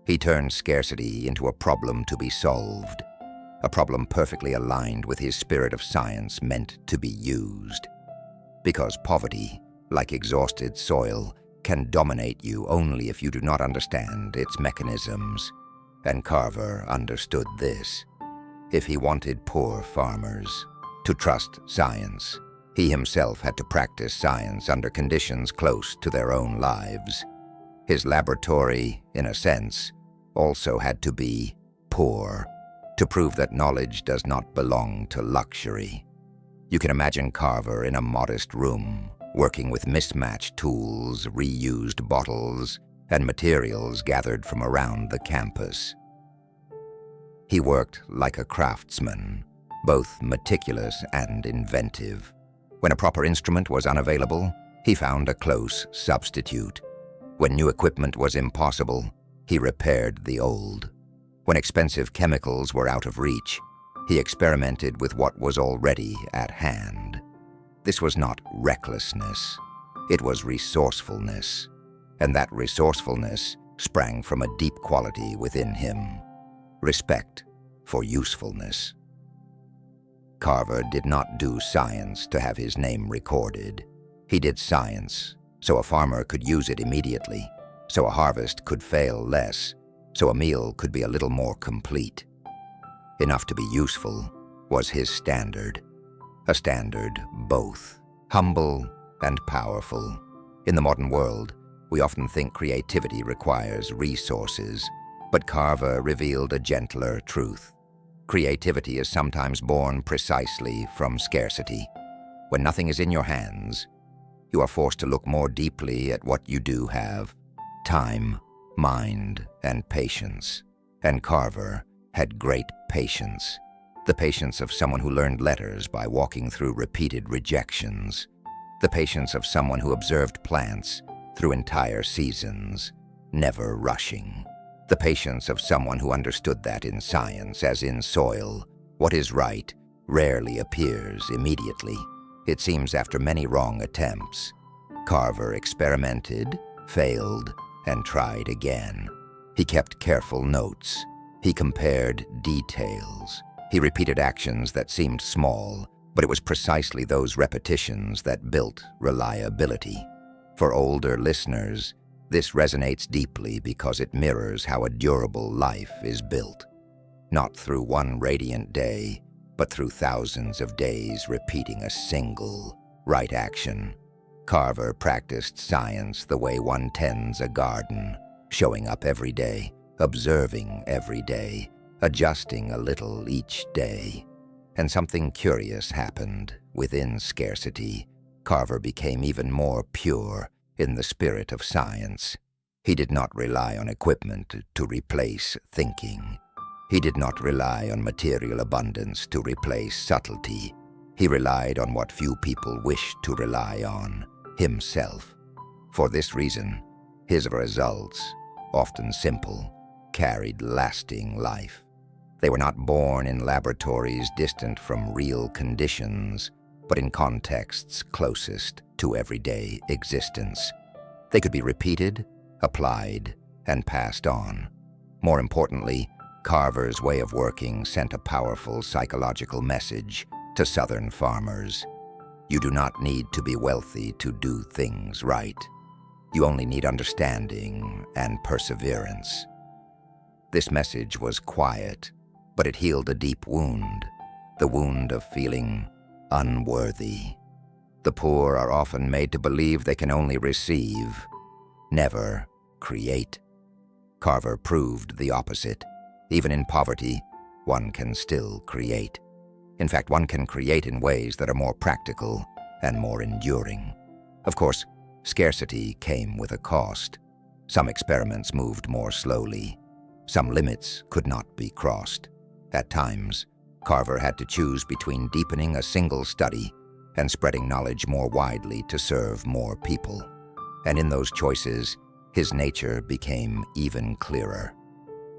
He turned scarcity into a problem to be solved, a problem perfectly aligned with his spirit of science meant to be used. Because poverty, like exhausted soil, can dominate you only if you do not understand its mechanisms. And Carver understood this. If he wanted poor farmers to trust science, he himself had to practice science under conditions close to their own lives. His laboratory, in a sense, also had to be poor, to prove that knowledge does not belong to luxury. You can imagine Carver in a modest room, working with mismatched tools, reused bottles, and materials gathered from around the campus. He worked like a craftsman, both meticulous and inventive. When a proper instrument was unavailable, he found a close substitute. When new equipment was impossible, he repaired the old. When expensive chemicals were out of reach, he experimented with what was already at hand. This was not recklessness, it was resourcefulness, and that resourcefulness sprang from a deep quality within him: respect for usefulness. Carver did not do science to have his name recorded. He did science so a farmer could use it immediately, so a harvest could fail less, so a meal could be a little more complete. Enough to be useful was his standard, a standard both humble and powerful. In the modern world, we often think creativity requires resources, but Carver revealed a gentler truth. Creativity is sometimes born precisely from scarcity. When nothing is in your hands, you are forced to look more deeply at what you do have: time, mind, and patience. And Carver had great patience. The patience of someone who learned letters by walking through repeated rejections. The patience of someone who observed plants through entire seasons, never rushing. The patience of someone who understood that in science, as in soil, what is right rarely appears immediately. It seems after many wrong attempts. Carver experimented, failed, and tried again. He kept careful notes. He compared details. He repeated actions that seemed small, but it was precisely those repetitions that built reliability. For older listeners, this resonates deeply because it mirrors how a durable life is built. Not through one radiant day, but through thousands of days repeating a single, right action. Carver practiced science the way one tends a garden, showing up every day, observing every day, adjusting a little each day. And something curious happened. Within scarcity, Carver became even more pure in the spirit of science. He did not rely on equipment to replace thinking. He did not rely on material abundance to replace subtlety. He relied on what few people wish to rely on: himself. For this reason, his results, often simple, carried lasting life. They were not born in laboratories distant from real conditions, but in contexts closest to everyday existence. They could be repeated, applied, and passed on. More importantly, Carver's way of working sent a powerful psychological message to Southern farmers. You do not need to be wealthy to do things right. You only need understanding and perseverance. This message was quiet, but it healed a deep wound, the wound of feeling unworthy. The poor are often made to believe they can only receive, never create. Carver proved the opposite. Even in poverty, one can still create. In fact, one can create in ways that are more practical and more enduring. Of course, scarcity came with a cost. Some experiments moved more slowly. Some limits could not be crossed. At times, Carver had to choose between deepening a single study and spreading knowledge more widely to serve more people. And in those choices, his nature became even clearer.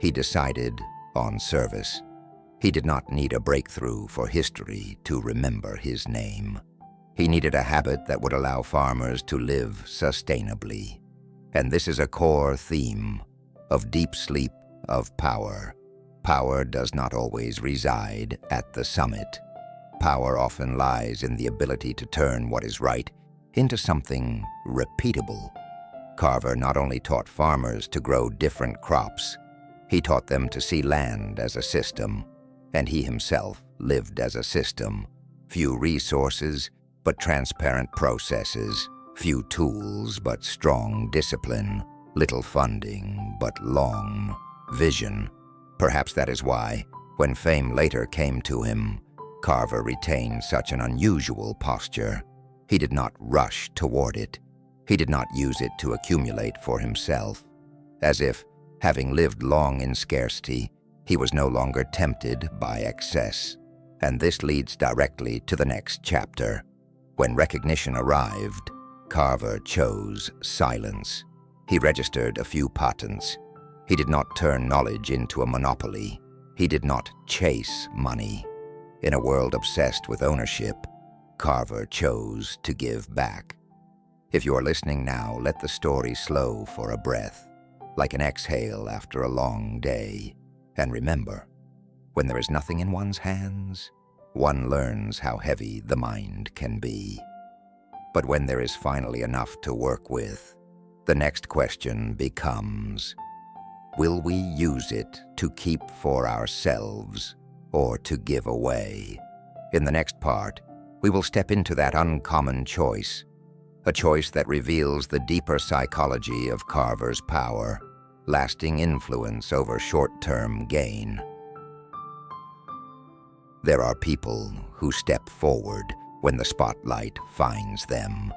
He decided on service. He did not need a breakthrough for history to remember his name. He needed a habit that would allow farmers to live sustainably. And this is a core theme of deep sleep of power. Power does not always reside at the summit. Power often lies in the ability to turn what is right into something repeatable. Carver not only taught farmers to grow different crops, he taught them to see land as a system, and he himself lived as a system. Few resources, but transparent processes. Few tools, but strong discipline. Little funding, but long vision. Perhaps that is why, when fame later came to him, Carver retained such an unusual posture. He did not rush toward it. He did not use it to accumulate for himself. As if, having lived long in scarcity, he was no longer tempted by excess. And this leads directly to the next chapter. When recognition arrived, Carver chose silence. He registered a few patents. He did not turn knowledge into a monopoly. He did not chase money. In a world obsessed with ownership, Carver chose to give back. If you are listening now, let the story slow for a breath, like an exhale after a long day. And remember, when there is nothing in one's hands, one learns how heavy the mind can be. But when there is finally enough to work with, the next question becomes, will we use it to keep for ourselves or to give away? In the next part, we will step into that uncommon choice, a choice that reveals the deeper psychology of Carver's power, lasting influence over short-term gain. There are people who step forward when the spotlight finds them.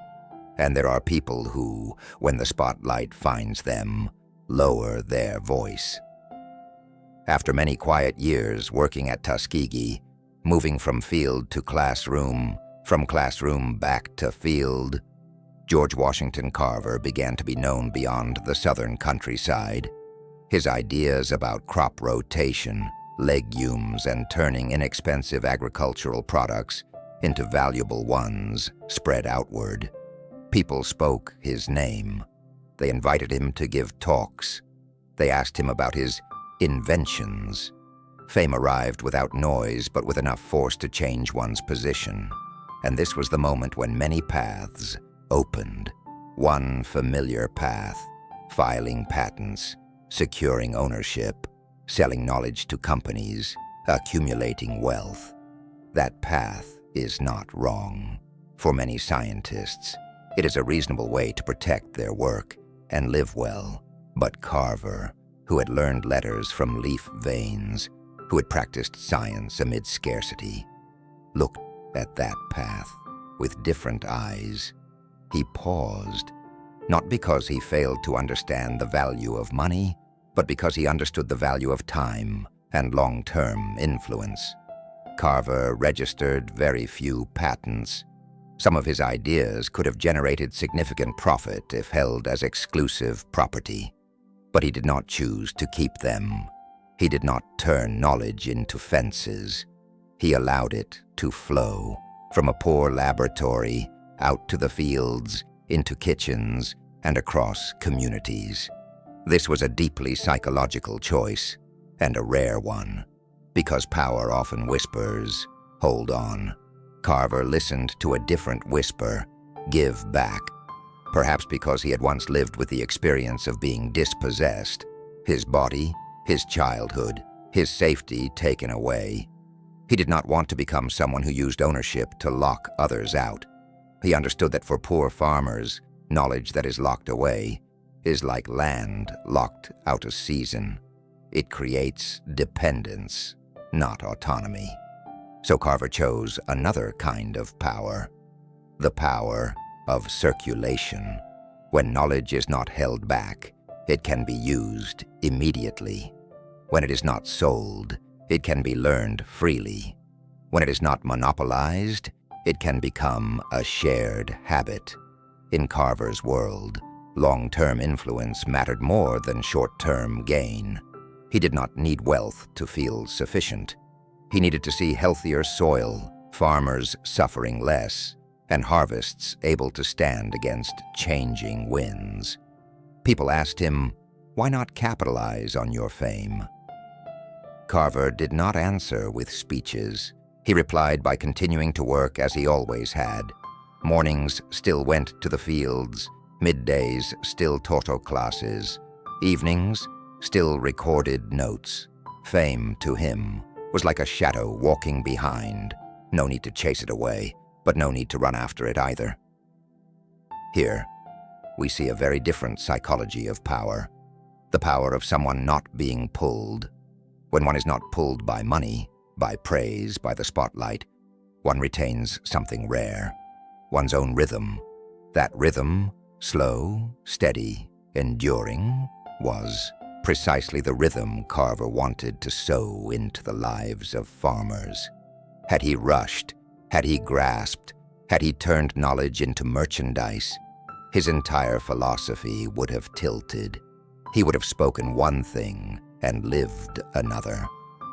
And there are people who, when the spotlight finds them, lower their voice. After many quiet years working at Tuskegee, moving from field to classroom, from classroom back to field, George Washington Carver began to be known beyond the southern countryside. His ideas about crop rotation, legumes, and turning inexpensive agricultural products into valuable ones spread outward. People spoke his name. They invited him to give talks. They asked him about his inventions. Fame arrived without noise, but with enough force to change one's position. And this was the moment when many paths opened. One familiar path, filing patents, securing ownership, selling knowledge to companies, accumulating wealth. That path is not wrong. For many scientists, it is a reasonable way to protect their work and live well. But Carver, who had learned letters from leaf veins, who had practiced science amid scarcity, looked at that path with different eyes. He paused, not because he failed to understand the value of money, but because he understood the value of time and long-term influence. Carver registered very few patents. Some of his ideas could have generated significant profit if held as exclusive property, but he did not choose to keep them. He did not turn knowledge into fences. He allowed it to flow from a poor laboratory out to the fields, into kitchens, and across communities. This was a deeply psychological choice, and a rare one, because power often whispers, "Hold on." Carver listened to a different whisper, "Give back." Perhaps because he had once lived with the experience of being dispossessed, his body, his childhood, his safety taken away. He did not want to become someone who used ownership to lock others out. He understood that for poor farmers, knowledge that is locked away is like land locked out of season. It creates dependence, not autonomy. So Carver chose another kind of power, the power of circulation. When knowledge is not held back, it can be used immediately. When it is not sold, it can be learned freely. When it is not monopolized, it can become a shared habit. In Carver's world, long-term influence mattered more than short-term gain. He did not need wealth to feel sufficient. He needed to see healthier soil, farmers suffering less, and harvests able to stand against changing winds. People asked him, "Why not capitalize on your fame?" Carver did not answer with speeches. He replied by continuing to work as he always had. Mornings still went to the fields, middays still taught classes, evenings still recorded notes. Fame to him was like a shadow walking behind. No need to chase it away, but no need to run after it either. Here, we see a very different psychology of power. The power of someone not being pulled. When one is not pulled by money, by praise, by the spotlight, one retains something rare, one's own rhythm. That rhythm, slow, steady, enduring, was precisely the rhythm Carver wanted to sow into the lives of farmers. Had he rushed, had he grasped, had he turned knowledge into merchandise, his entire philosophy would have tilted. He would have spoken one thing and lived another.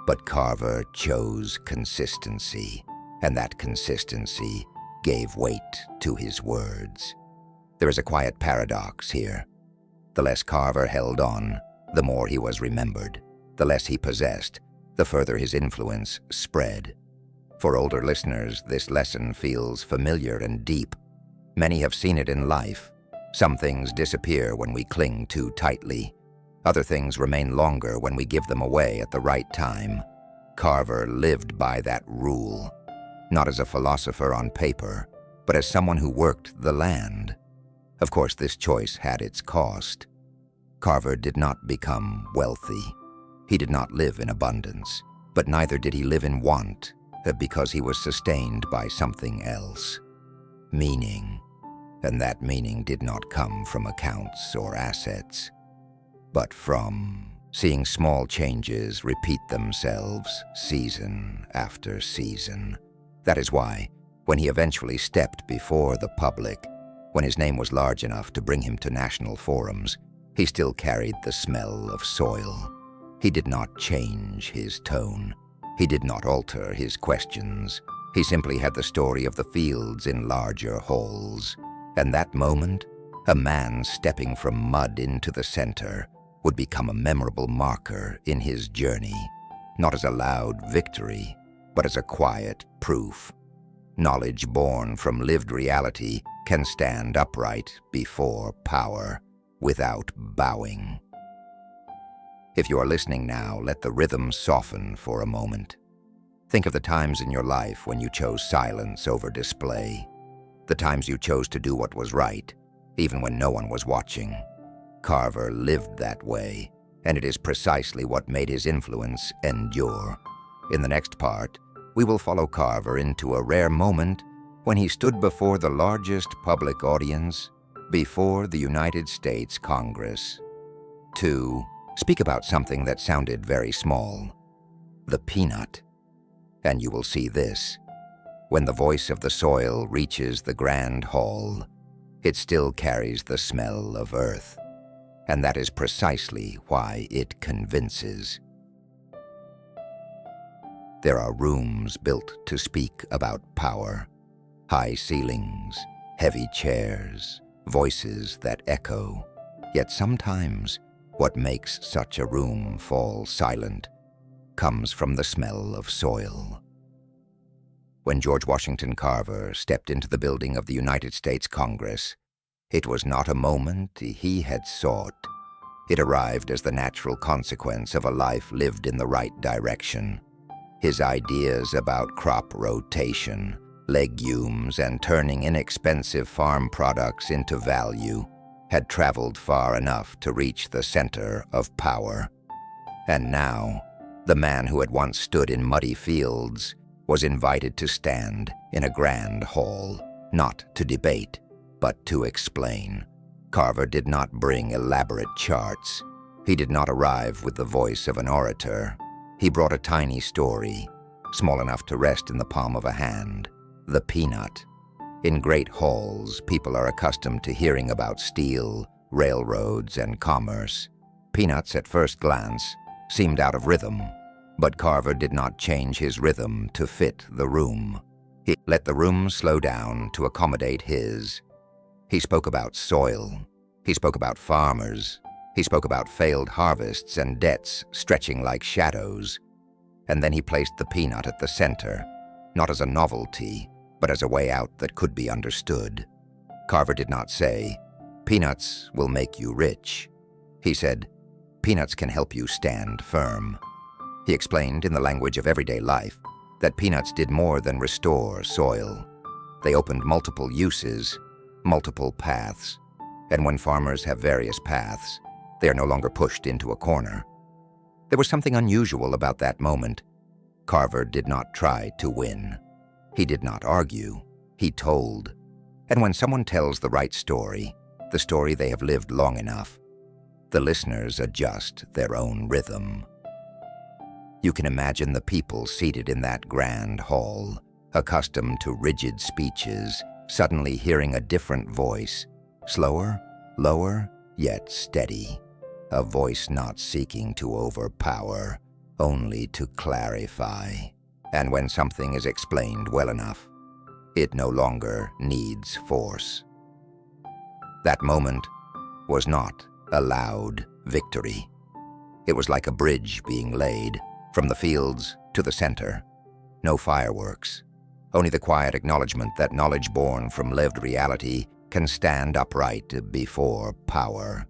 But Carver chose consistency, and that consistency gave weight to his words. There is a quiet paradox here. The less Carver held on, the more he was remembered. The less he possessed, the further his influence spread. For older listeners, this lesson feels familiar and deep. Many have seen it in life. Some things disappear when we cling too tightly. Other things remain longer when we give them away at the right time. Carver lived by that rule, not as a philosopher on paper, but as someone who worked the land. Of course, this choice had its cost. Carver did not become wealthy. He did not live in abundance, but neither did he live in want, because he was sustained by something else, meaning, and that meaning did not come from accounts or assets, but from seeing small changes repeat themselves season after season. That is why, when he eventually stepped before the public, when his name was large enough to bring him to national forums, he still carried the smell of soil. He did not change his tone. He did not alter his questions. He simply had the story of the fields in larger halls. And that moment, a man stepping from mud into the center, would become a memorable marker in his journey, not as a loud victory, but as a quiet proof. Knowledge born from lived reality can stand upright before power, without bowing. If you are listening now, let the rhythm soften for a moment. Think of the times in your life when you chose silence over display, the times you chose to do what was right, even when no one was watching. Carver lived that way, and it is precisely what made his influence endure. In the next part, we will follow Carver into a rare moment when he stood before the largest public audience, before the United States Congress, to speak about something that sounded very small, the peanut. And you will see this. When the voice of the soil reaches the grand hall, it still carries the smell of earth. And that is precisely why it convinces. There are rooms built to speak about power. High ceilings, heavy chairs, voices that echo. Yet sometimes, what makes such a room fall silent comes from the smell of soil. When George Washington Carver stepped into the building of the United States Congress, it was not a moment he had sought. It arrived as the natural consequence of a life lived in the right direction. His ideas about crop rotation, legumes, and turning inexpensive farm products into value had traveled far enough to reach the center of power. And now, the man who had once stood in muddy fields was invited to stand in a grand hall, not to debate, but to explain. Carver did not bring elaborate charts. He did not arrive with the voice of an orator. He brought a tiny story, small enough to rest in the palm of a hand, the peanut. In great halls, people are accustomed to hearing about steel, railroads, and commerce. Peanuts, at first glance, seemed out of rhythm, but Carver did not change his rhythm to fit the room. He let the room slow down to accommodate his. He spoke about soil. He spoke about farmers. He spoke about failed harvests and debts stretching like shadows. And then he placed the peanut at the center, not as a novelty, but as a way out that could be understood. Carver did not say, "Peanuts will make you rich." He said, "Peanuts can help you stand firm." He explained in the language of everyday life that peanuts did more than restore soil. They opened multiple uses, multiple paths, and when farmers have various paths, they are no longer pushed into a corner. There was something unusual about that moment. Carver did not try to win. He did not argue. He told. And when someone tells the right story, the story they have lived long enough, the listeners adjust their own rhythm. You can imagine the people seated in that grand hall, accustomed to rigid speeches, suddenly hearing a different voice, slower, lower, yet steady. A voice not seeking to overpower, only to clarify. And when something is explained well enough, it no longer needs force. That moment was not a loud victory. It was like a bridge being laid from the fields to the center. No fireworks, only the quiet acknowledgement that knowledge born from lived reality can stand upright before power.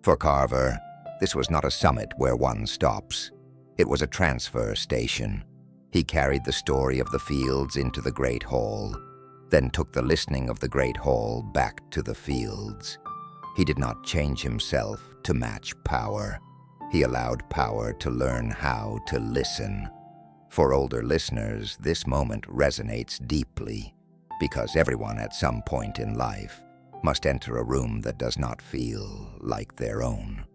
For Carver, this was not a summit where one stops. It was a transfer station. He carried the story of the fields into the great hall, then took the listening of the great hall back to the fields. He did not change himself to match power. He allowed power to learn how to listen. For older listeners, this moment resonates deeply because everyone at some point in life must enter a room that does not feel like their own.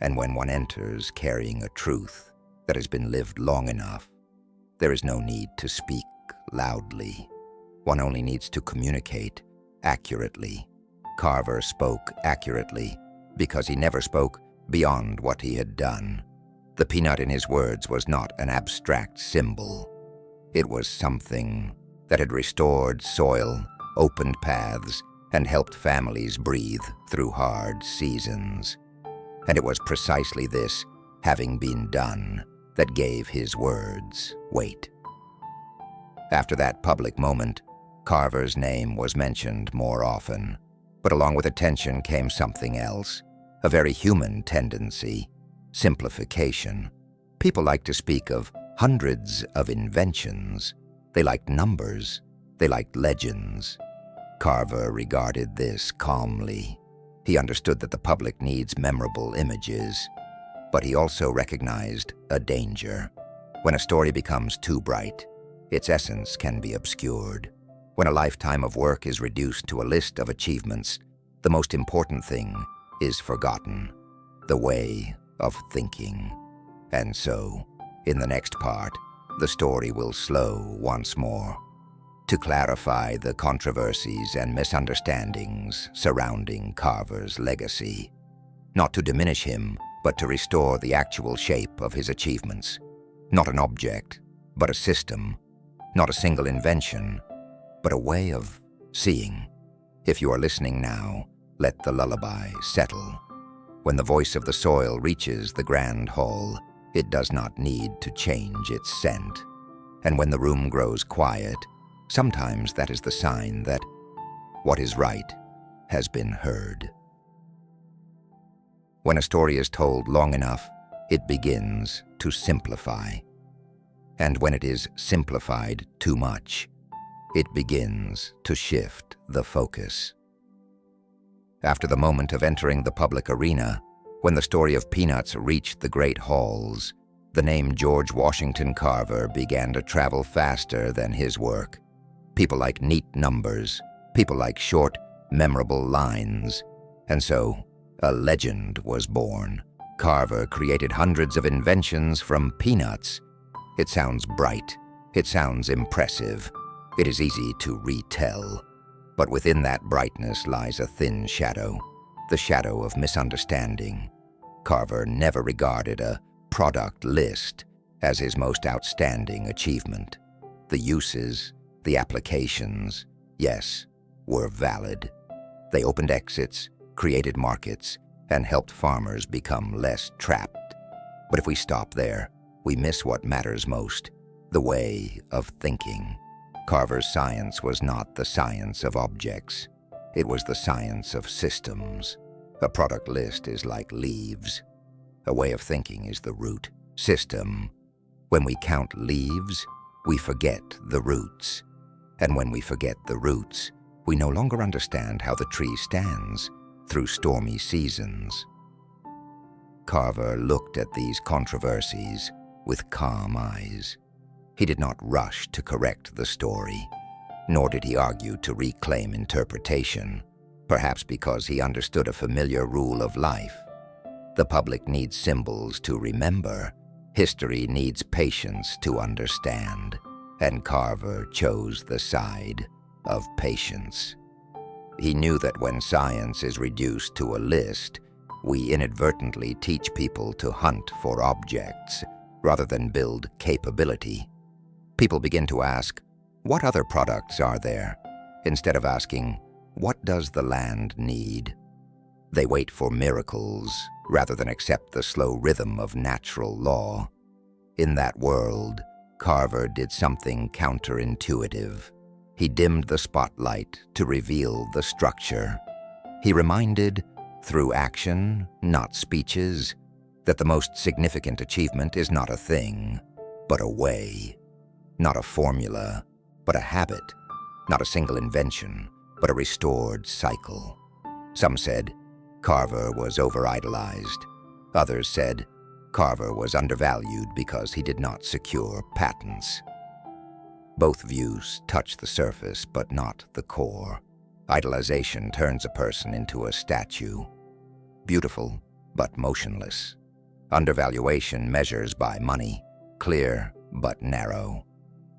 And when one enters carrying a truth that has been lived long enough, there is no need to speak loudly. One only needs to communicate accurately. Carver spoke accurately because he never spoke beyond what he had done. The peanut in his words was not an abstract symbol. It was something that had restored soil, opened paths, and helped families breathe through hard seasons. And it was precisely this, having been done, that gave his words weight. After that public moment, Carver's name was mentioned more often, but along with attention came something else, a very human tendency: simplification. People like to speak of hundreds of inventions. They liked numbers. They liked legends. Carver regarded this calmly. He understood that the public needs memorable images, but he also recognized a danger. When a story becomes too bright, its essence can be obscured. When a lifetime of work is reduced to a list of achievements, the most important thing is forgotten: the way of thinking. And so, in the next part, the story will slow once more to clarify the controversies and misunderstandings surrounding Carver's legacy, not to diminish him, but to restore the actual shape of his achievements. Not an object, but a system. Not a single invention, but a way of seeing. If you are listening now, let the lullaby settle. When the voice of the soil reaches the grand hall, it does not need to change its scent. And when the room grows quiet, sometimes that is the sign that what is right has been heard. When a story is told long enough, it begins to simplify. And when it is simplified too much, it begins to shift the focus. After the moment of entering the public arena, when the story of peanuts reached the great halls, the name George Washington Carver began to travel faster than his work. People like neat numbers, people like short, memorable lines. And so, a legend was born. Carver created hundreds of inventions from peanuts. It sounds bright. It sounds impressive. It is easy to retell. But within that brightness lies a thin shadow, the shadow of misunderstanding. Carver never regarded a product list as his most outstanding achievement. The uses, the applications, yes, were valid. They opened exits, created markets, and helped farmers become less trapped. But if we stop there, we miss what matters most: the way of thinking. Carver's science was not the science of objects. It was the science of systems. A product list is like leaves. A way of thinking is the root system. When we count leaves, we forget the roots. And when we forget the roots, we no longer understand how the tree stands through stormy seasons. Carver looked at these controversies with calm eyes. He did not rush to correct the story, nor did he argue to reclaim interpretation, perhaps because he understood a familiar rule of life. The public needs symbols to remember. History needs patience to understand, and Carver chose the side of patience. He knew that when science is reduced to a list, we inadvertently teach people to hunt for objects rather than build capability. People begin to ask, what other products are there? Instead of asking, what does the land need? They wait for miracles rather than accept the slow rhythm of natural law. In that world, Carver did something counterintuitive. He dimmed the spotlight to reveal the structure. He reminded, through action, not speeches, that the most significant achievement is not a thing, but a way. Not a formula, but a habit. Not a single invention, but a restored cycle. Some said Carver was over-idolized. Others said Carver was undervalued because he did not secure patents. Both views touch the surface but not the core. Idolization turns a person into a statue, beautiful but motionless. Undervaluation measures by money, clear but narrow.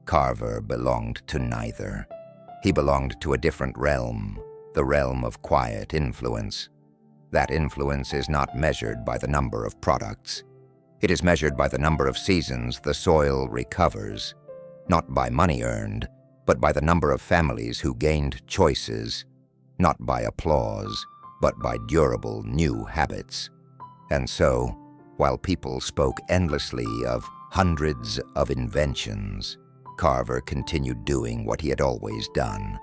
Carver belonged to neither. He belonged to a different realm, the realm of quiet influence. That influence is not measured by the number of products. It is measured by the number of seasons the soil recovers, not by money earned, but by the number of families who gained choices, not by applause, but by durable new habits. And so, while people spoke endlessly of hundreds of inventions, Carver continued doing what he had always done,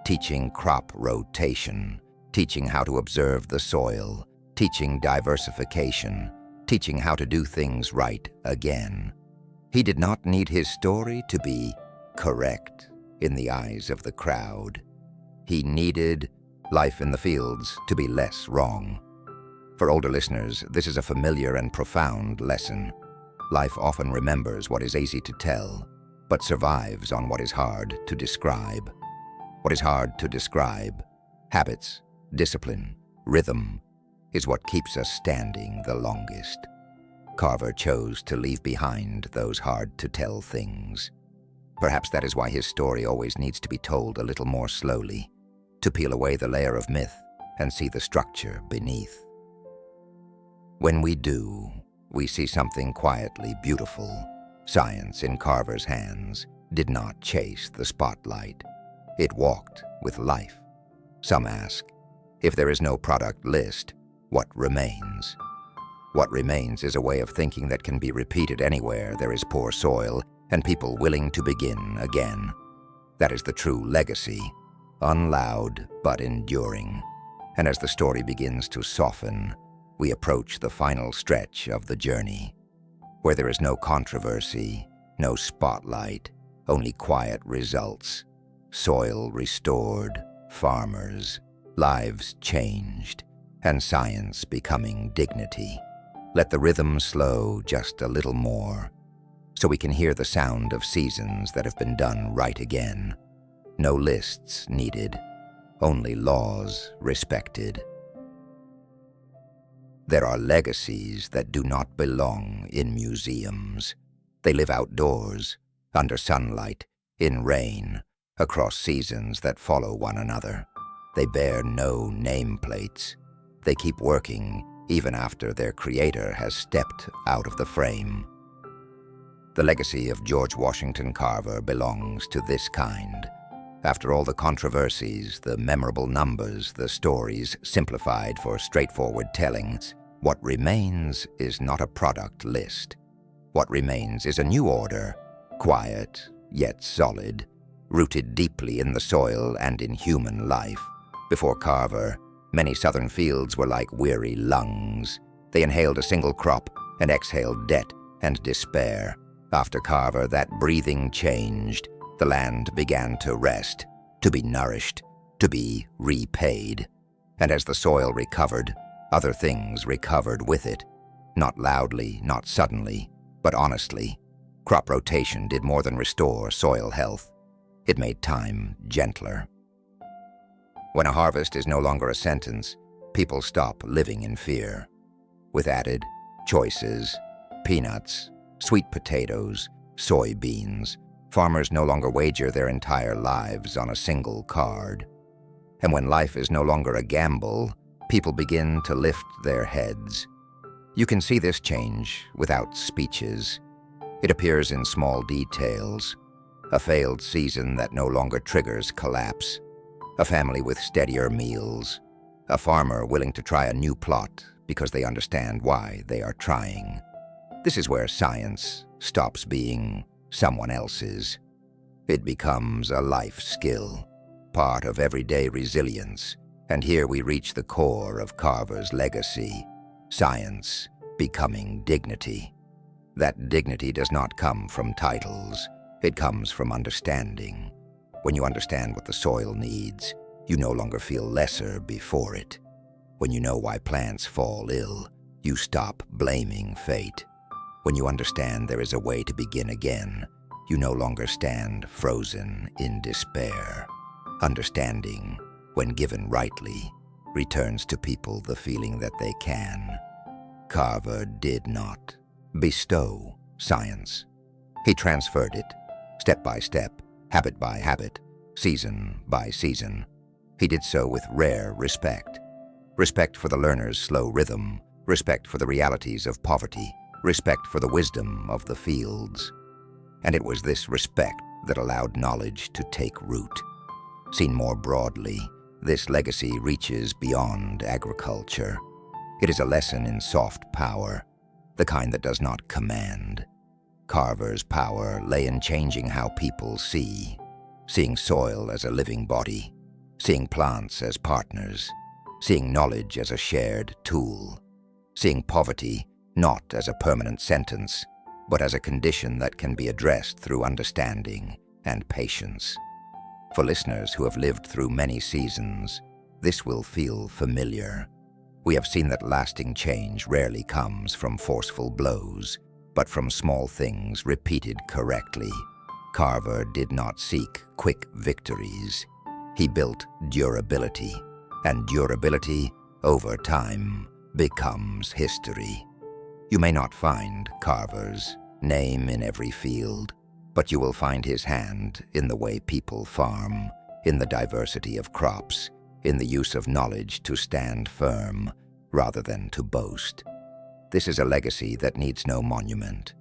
teaching crop rotation, teaching how to observe the soil, teaching diversification, teaching how to do things right again. He did not need his story to be correct in the eyes of the crowd. He needed life in the fields to be less wrong. For older listeners, this is a familiar and profound lesson. Life often remembers what is easy to tell, but survives on what is hard to describe. What is hard to describe, habits, discipline, rhythm, is what keeps us standing the longest. Carver chose to leave behind those hard-to-tell things. Perhaps that is why his story always needs to be told a little more slowly, to peel away the layer of myth and see the structure beneath. When we do, we see something quietly beautiful. Science in Carver's hands did not chase the spotlight. It walked with life. Some ask, if there is no product list, what remains? What remains is a way of thinking that can be repeated anywhere there is poor soil and people willing to begin again. That is the true legacy, unloud but enduring. And as the story begins to soften, we approach the final stretch of the journey, where there is no controversy, no spotlight, only quiet results. Soil restored, farmers, lives changed, and science becoming dignity. Let the rhythm slow just a little more, so we can hear the sound of seasons that have been done right again. No lists needed, only laws respected. There are legacies that do not belong in museums. They live outdoors, under sunlight, in rain, across seasons that follow one another. They bear no nameplates. They keep working even after their creator has stepped out of the frame. The legacy of George Washington Carver belongs to this kind. After all the controversies, the memorable numbers, the stories simplified for straightforward tellings, what remains is not a product list. What remains is a new order, quiet yet solid, rooted deeply in the soil and in human life. Before Carver, many southern fields were like weary lungs. They inhaled a single crop and exhaled debt and despair. After Carver, that breathing changed. The land began to rest, to be nourished, to be repaid. And as the soil recovered, other things recovered with it. Not loudly, not suddenly, but honestly. Crop rotation did more than restore soil health. It made time gentler. When a harvest is no longer a sentence, people stop living in fear. With added choices, peanuts, sweet potatoes, soybeans, farmers no longer wager their entire lives on a single card. And when life is no longer a gamble, people begin to lift their heads. You can see this change without speeches. It appears in small details. A failed season that no longer triggers collapse. A family with steadier meals. A farmer willing to try a new plot because they understand why they are trying. This is where science stops being someone else's. It becomes a life skill, part of everyday resilience. And here we reach the core of Carver's legacy, science becoming dignity. That dignity does not come from titles. It comes from understanding. When you understand what the soil needs, you no longer feel lesser before it. When you know why plants fall ill, you stop blaming fate. When you understand there is a way to begin again, you no longer stand frozen in despair. Understanding, when given rightly, returns to people the feeling that they can. Carver did not bestow science. He transferred it, step by step, habit by habit, season by season. He did so with rare respect. Respect for the learner's slow rhythm, respect for the realities of poverty, respect for the wisdom of the fields. And it was this respect that allowed knowledge to take root. Seen more broadly, this legacy reaches beyond agriculture. It is a lesson in soft power, the kind that does not command. Carver's power lay in changing how people see, seeing soil as a living body, seeing plants as partners, seeing knowledge as a shared tool, seeing poverty not as a permanent sentence, but as a condition that can be addressed through understanding and patience. For listeners who have lived through many seasons, this will feel familiar. We have seen that lasting change rarely comes from forceful blows, but from small things repeated correctly. Carver did not seek quick victories. He built durability, and durability, over time, becomes history. You may not find Carver's name in every field, but you will find his hand in the way people farm, in the diversity of crops, in the use of knowledge to stand firm rather than to boast. This is a legacy that needs no monument,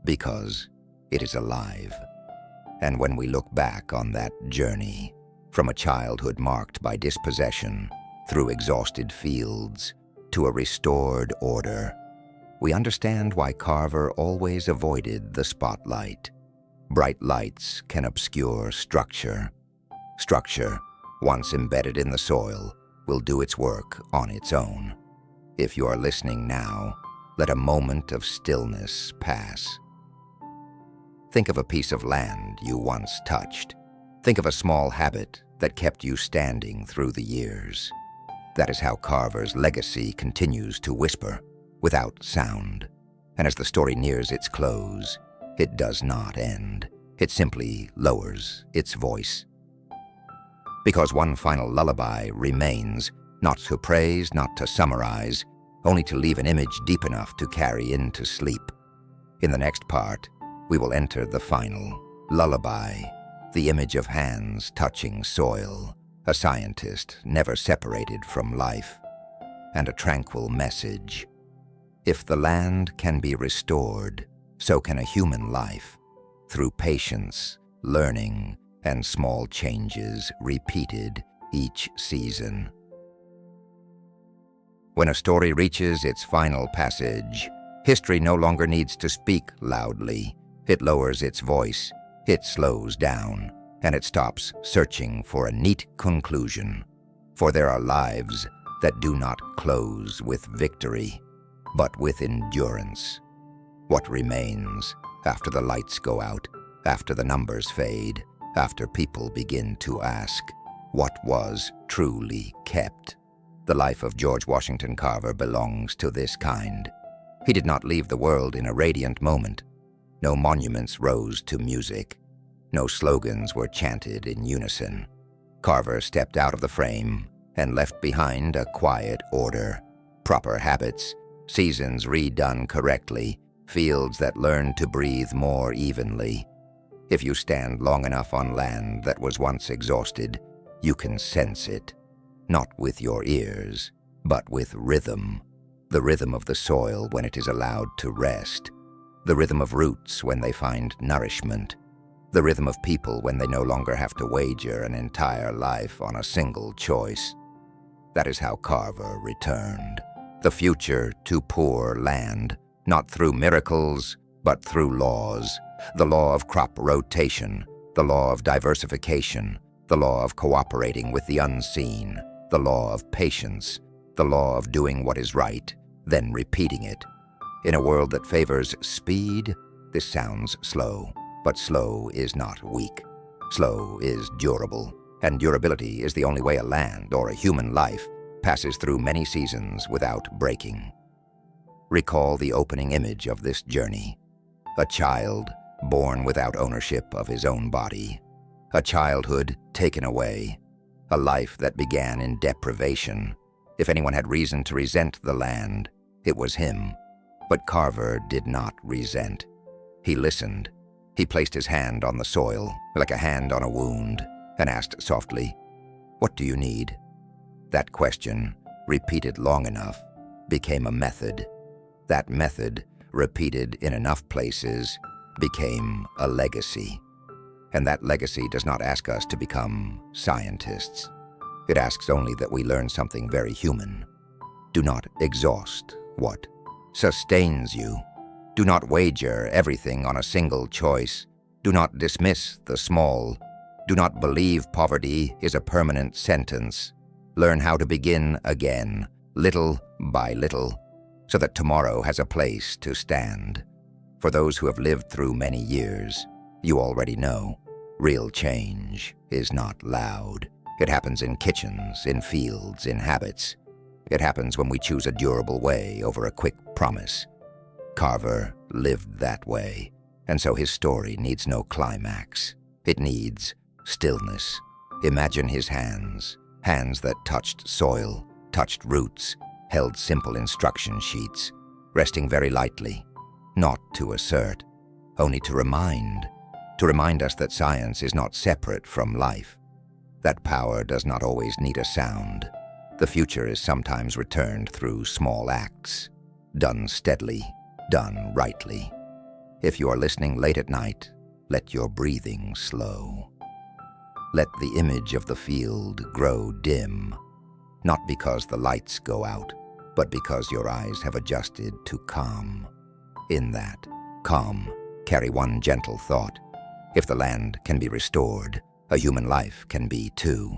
because it is alive. And when we look back on that journey, from a childhood marked by dispossession, through exhausted fields, to a restored order, we understand why Carver always avoided the spotlight. Bright lights can obscure structure. Structure, once embedded in the soil, will do its work on its own. If you are listening now, let a moment of stillness pass. Think of a piece of land you once touched. Think of a small habit that kept you standing through the years. That is how Carver's legacy continues to whisper, without sound. And as the story nears its close, it does not end. It simply lowers its voice. Because one final lullaby remains, not to praise, not to summarize, only to leave an image deep enough to carry into sleep. In the next part, we will enter the final lullaby, the image of hands touching soil, a scientist never separated from life, and a tranquil message. If the land can be restored, so can a human life, through patience, learning, and small changes repeated each season. When a story reaches its final passage, history no longer needs to speak loudly. It lowers its voice, it slows down, and it stops searching for a neat conclusion. For there are lives that do not close with victory, but with endurance. What remains after the lights go out, after the numbers fade, after people begin to ask, what was truly kept? The life of George Washington Carver belongs to this kind. He did not leave the world in a radiant moment. No monuments rose to music. No slogans were chanted in unison. Carver stepped out of the frame and left behind a quiet order, proper habits, seasons redone correctly, fields that learn to breathe more evenly. If you stand long enough on land that was once exhausted, you can sense it, not with your ears, but with rhythm. The rhythm of the soil when it is allowed to rest. The rhythm of roots when they find nourishment. The rhythm of people when they no longer have to wager an entire life on a single choice. That is how Carver returned. The future to poor land, not through miracles, but through laws. The law of crop rotation, the law of diversification, the law of cooperating with the unseen, the law of patience, the law of doing what is right, then repeating it. In a world that favors speed, this sounds slow, but slow is not weak. Slow is durable, and durability is the only way a land or a human life passes through many seasons without breaking. Recall the opening image of this journey. A child born without ownership of his own body. A childhood taken away. A life that began in deprivation. If anyone had reason to resent the land, it was him. But Carver did not resent. He listened. He placed his hand on the soil, like a hand on a wound, and asked softly, "What do you need?" That question, repeated long enough, became a method. That method, repeated in enough places, became a legacy. And that legacy does not ask us to become scientists. It asks only that we learn something very human. Do not exhaust what sustains you. Do not wager everything on a single choice. Do not dismiss the small. Do not believe poverty is a permanent sentence. Learn how to begin again, little by little, so that tomorrow has a place to stand. For those who have lived through many years, you already know, real change is not loud. It happens in kitchens, in fields, in habits. It happens when we choose a durable way over a quick promise. Carver lived that way, and so his story needs no climax. It needs stillness. Imagine his hands, hands that touched soil, touched roots, held simple instruction sheets, resting very lightly, not to assert, only to remind us that science is not separate from life. That power does not always need a sound. The future is sometimes returned through small acts, done steadily, done rightly. If you are listening late at night, let your breathing slow. Let the image of the field grow dim, not because the lights go out, but because your eyes have adjusted to calm. In that calm, carry one gentle thought. If the land can be restored, a human life can be too.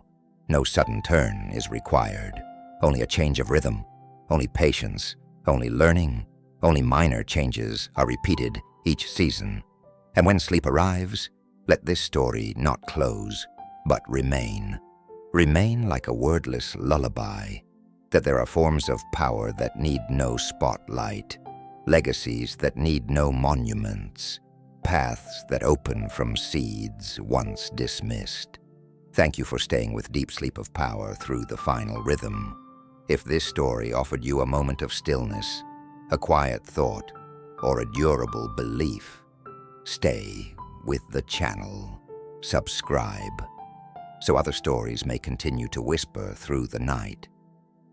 No sudden turn is required, only a change of rhythm, only patience, only learning, only minor changes are repeated each season. And when sleep arrives, let this story not close, but remain. Remain like a wordless lullaby, that there are forms of power that need no spotlight, legacies that need no monuments, paths that open from seeds once dismissed. Thank you for staying with Deep Sleep of Power through the final rhythm. If this story offered you a moment of stillness, a quiet thought, or a durable belief, stay with the channel. Subscribe, so other stories may continue to whisper through the night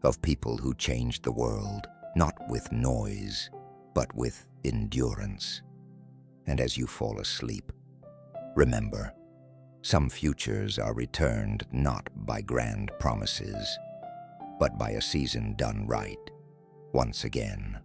of people who changed the world, not with noise, but with endurance. And as you fall asleep, remember, some futures are returned not by grand promises, but by a season done right, once again.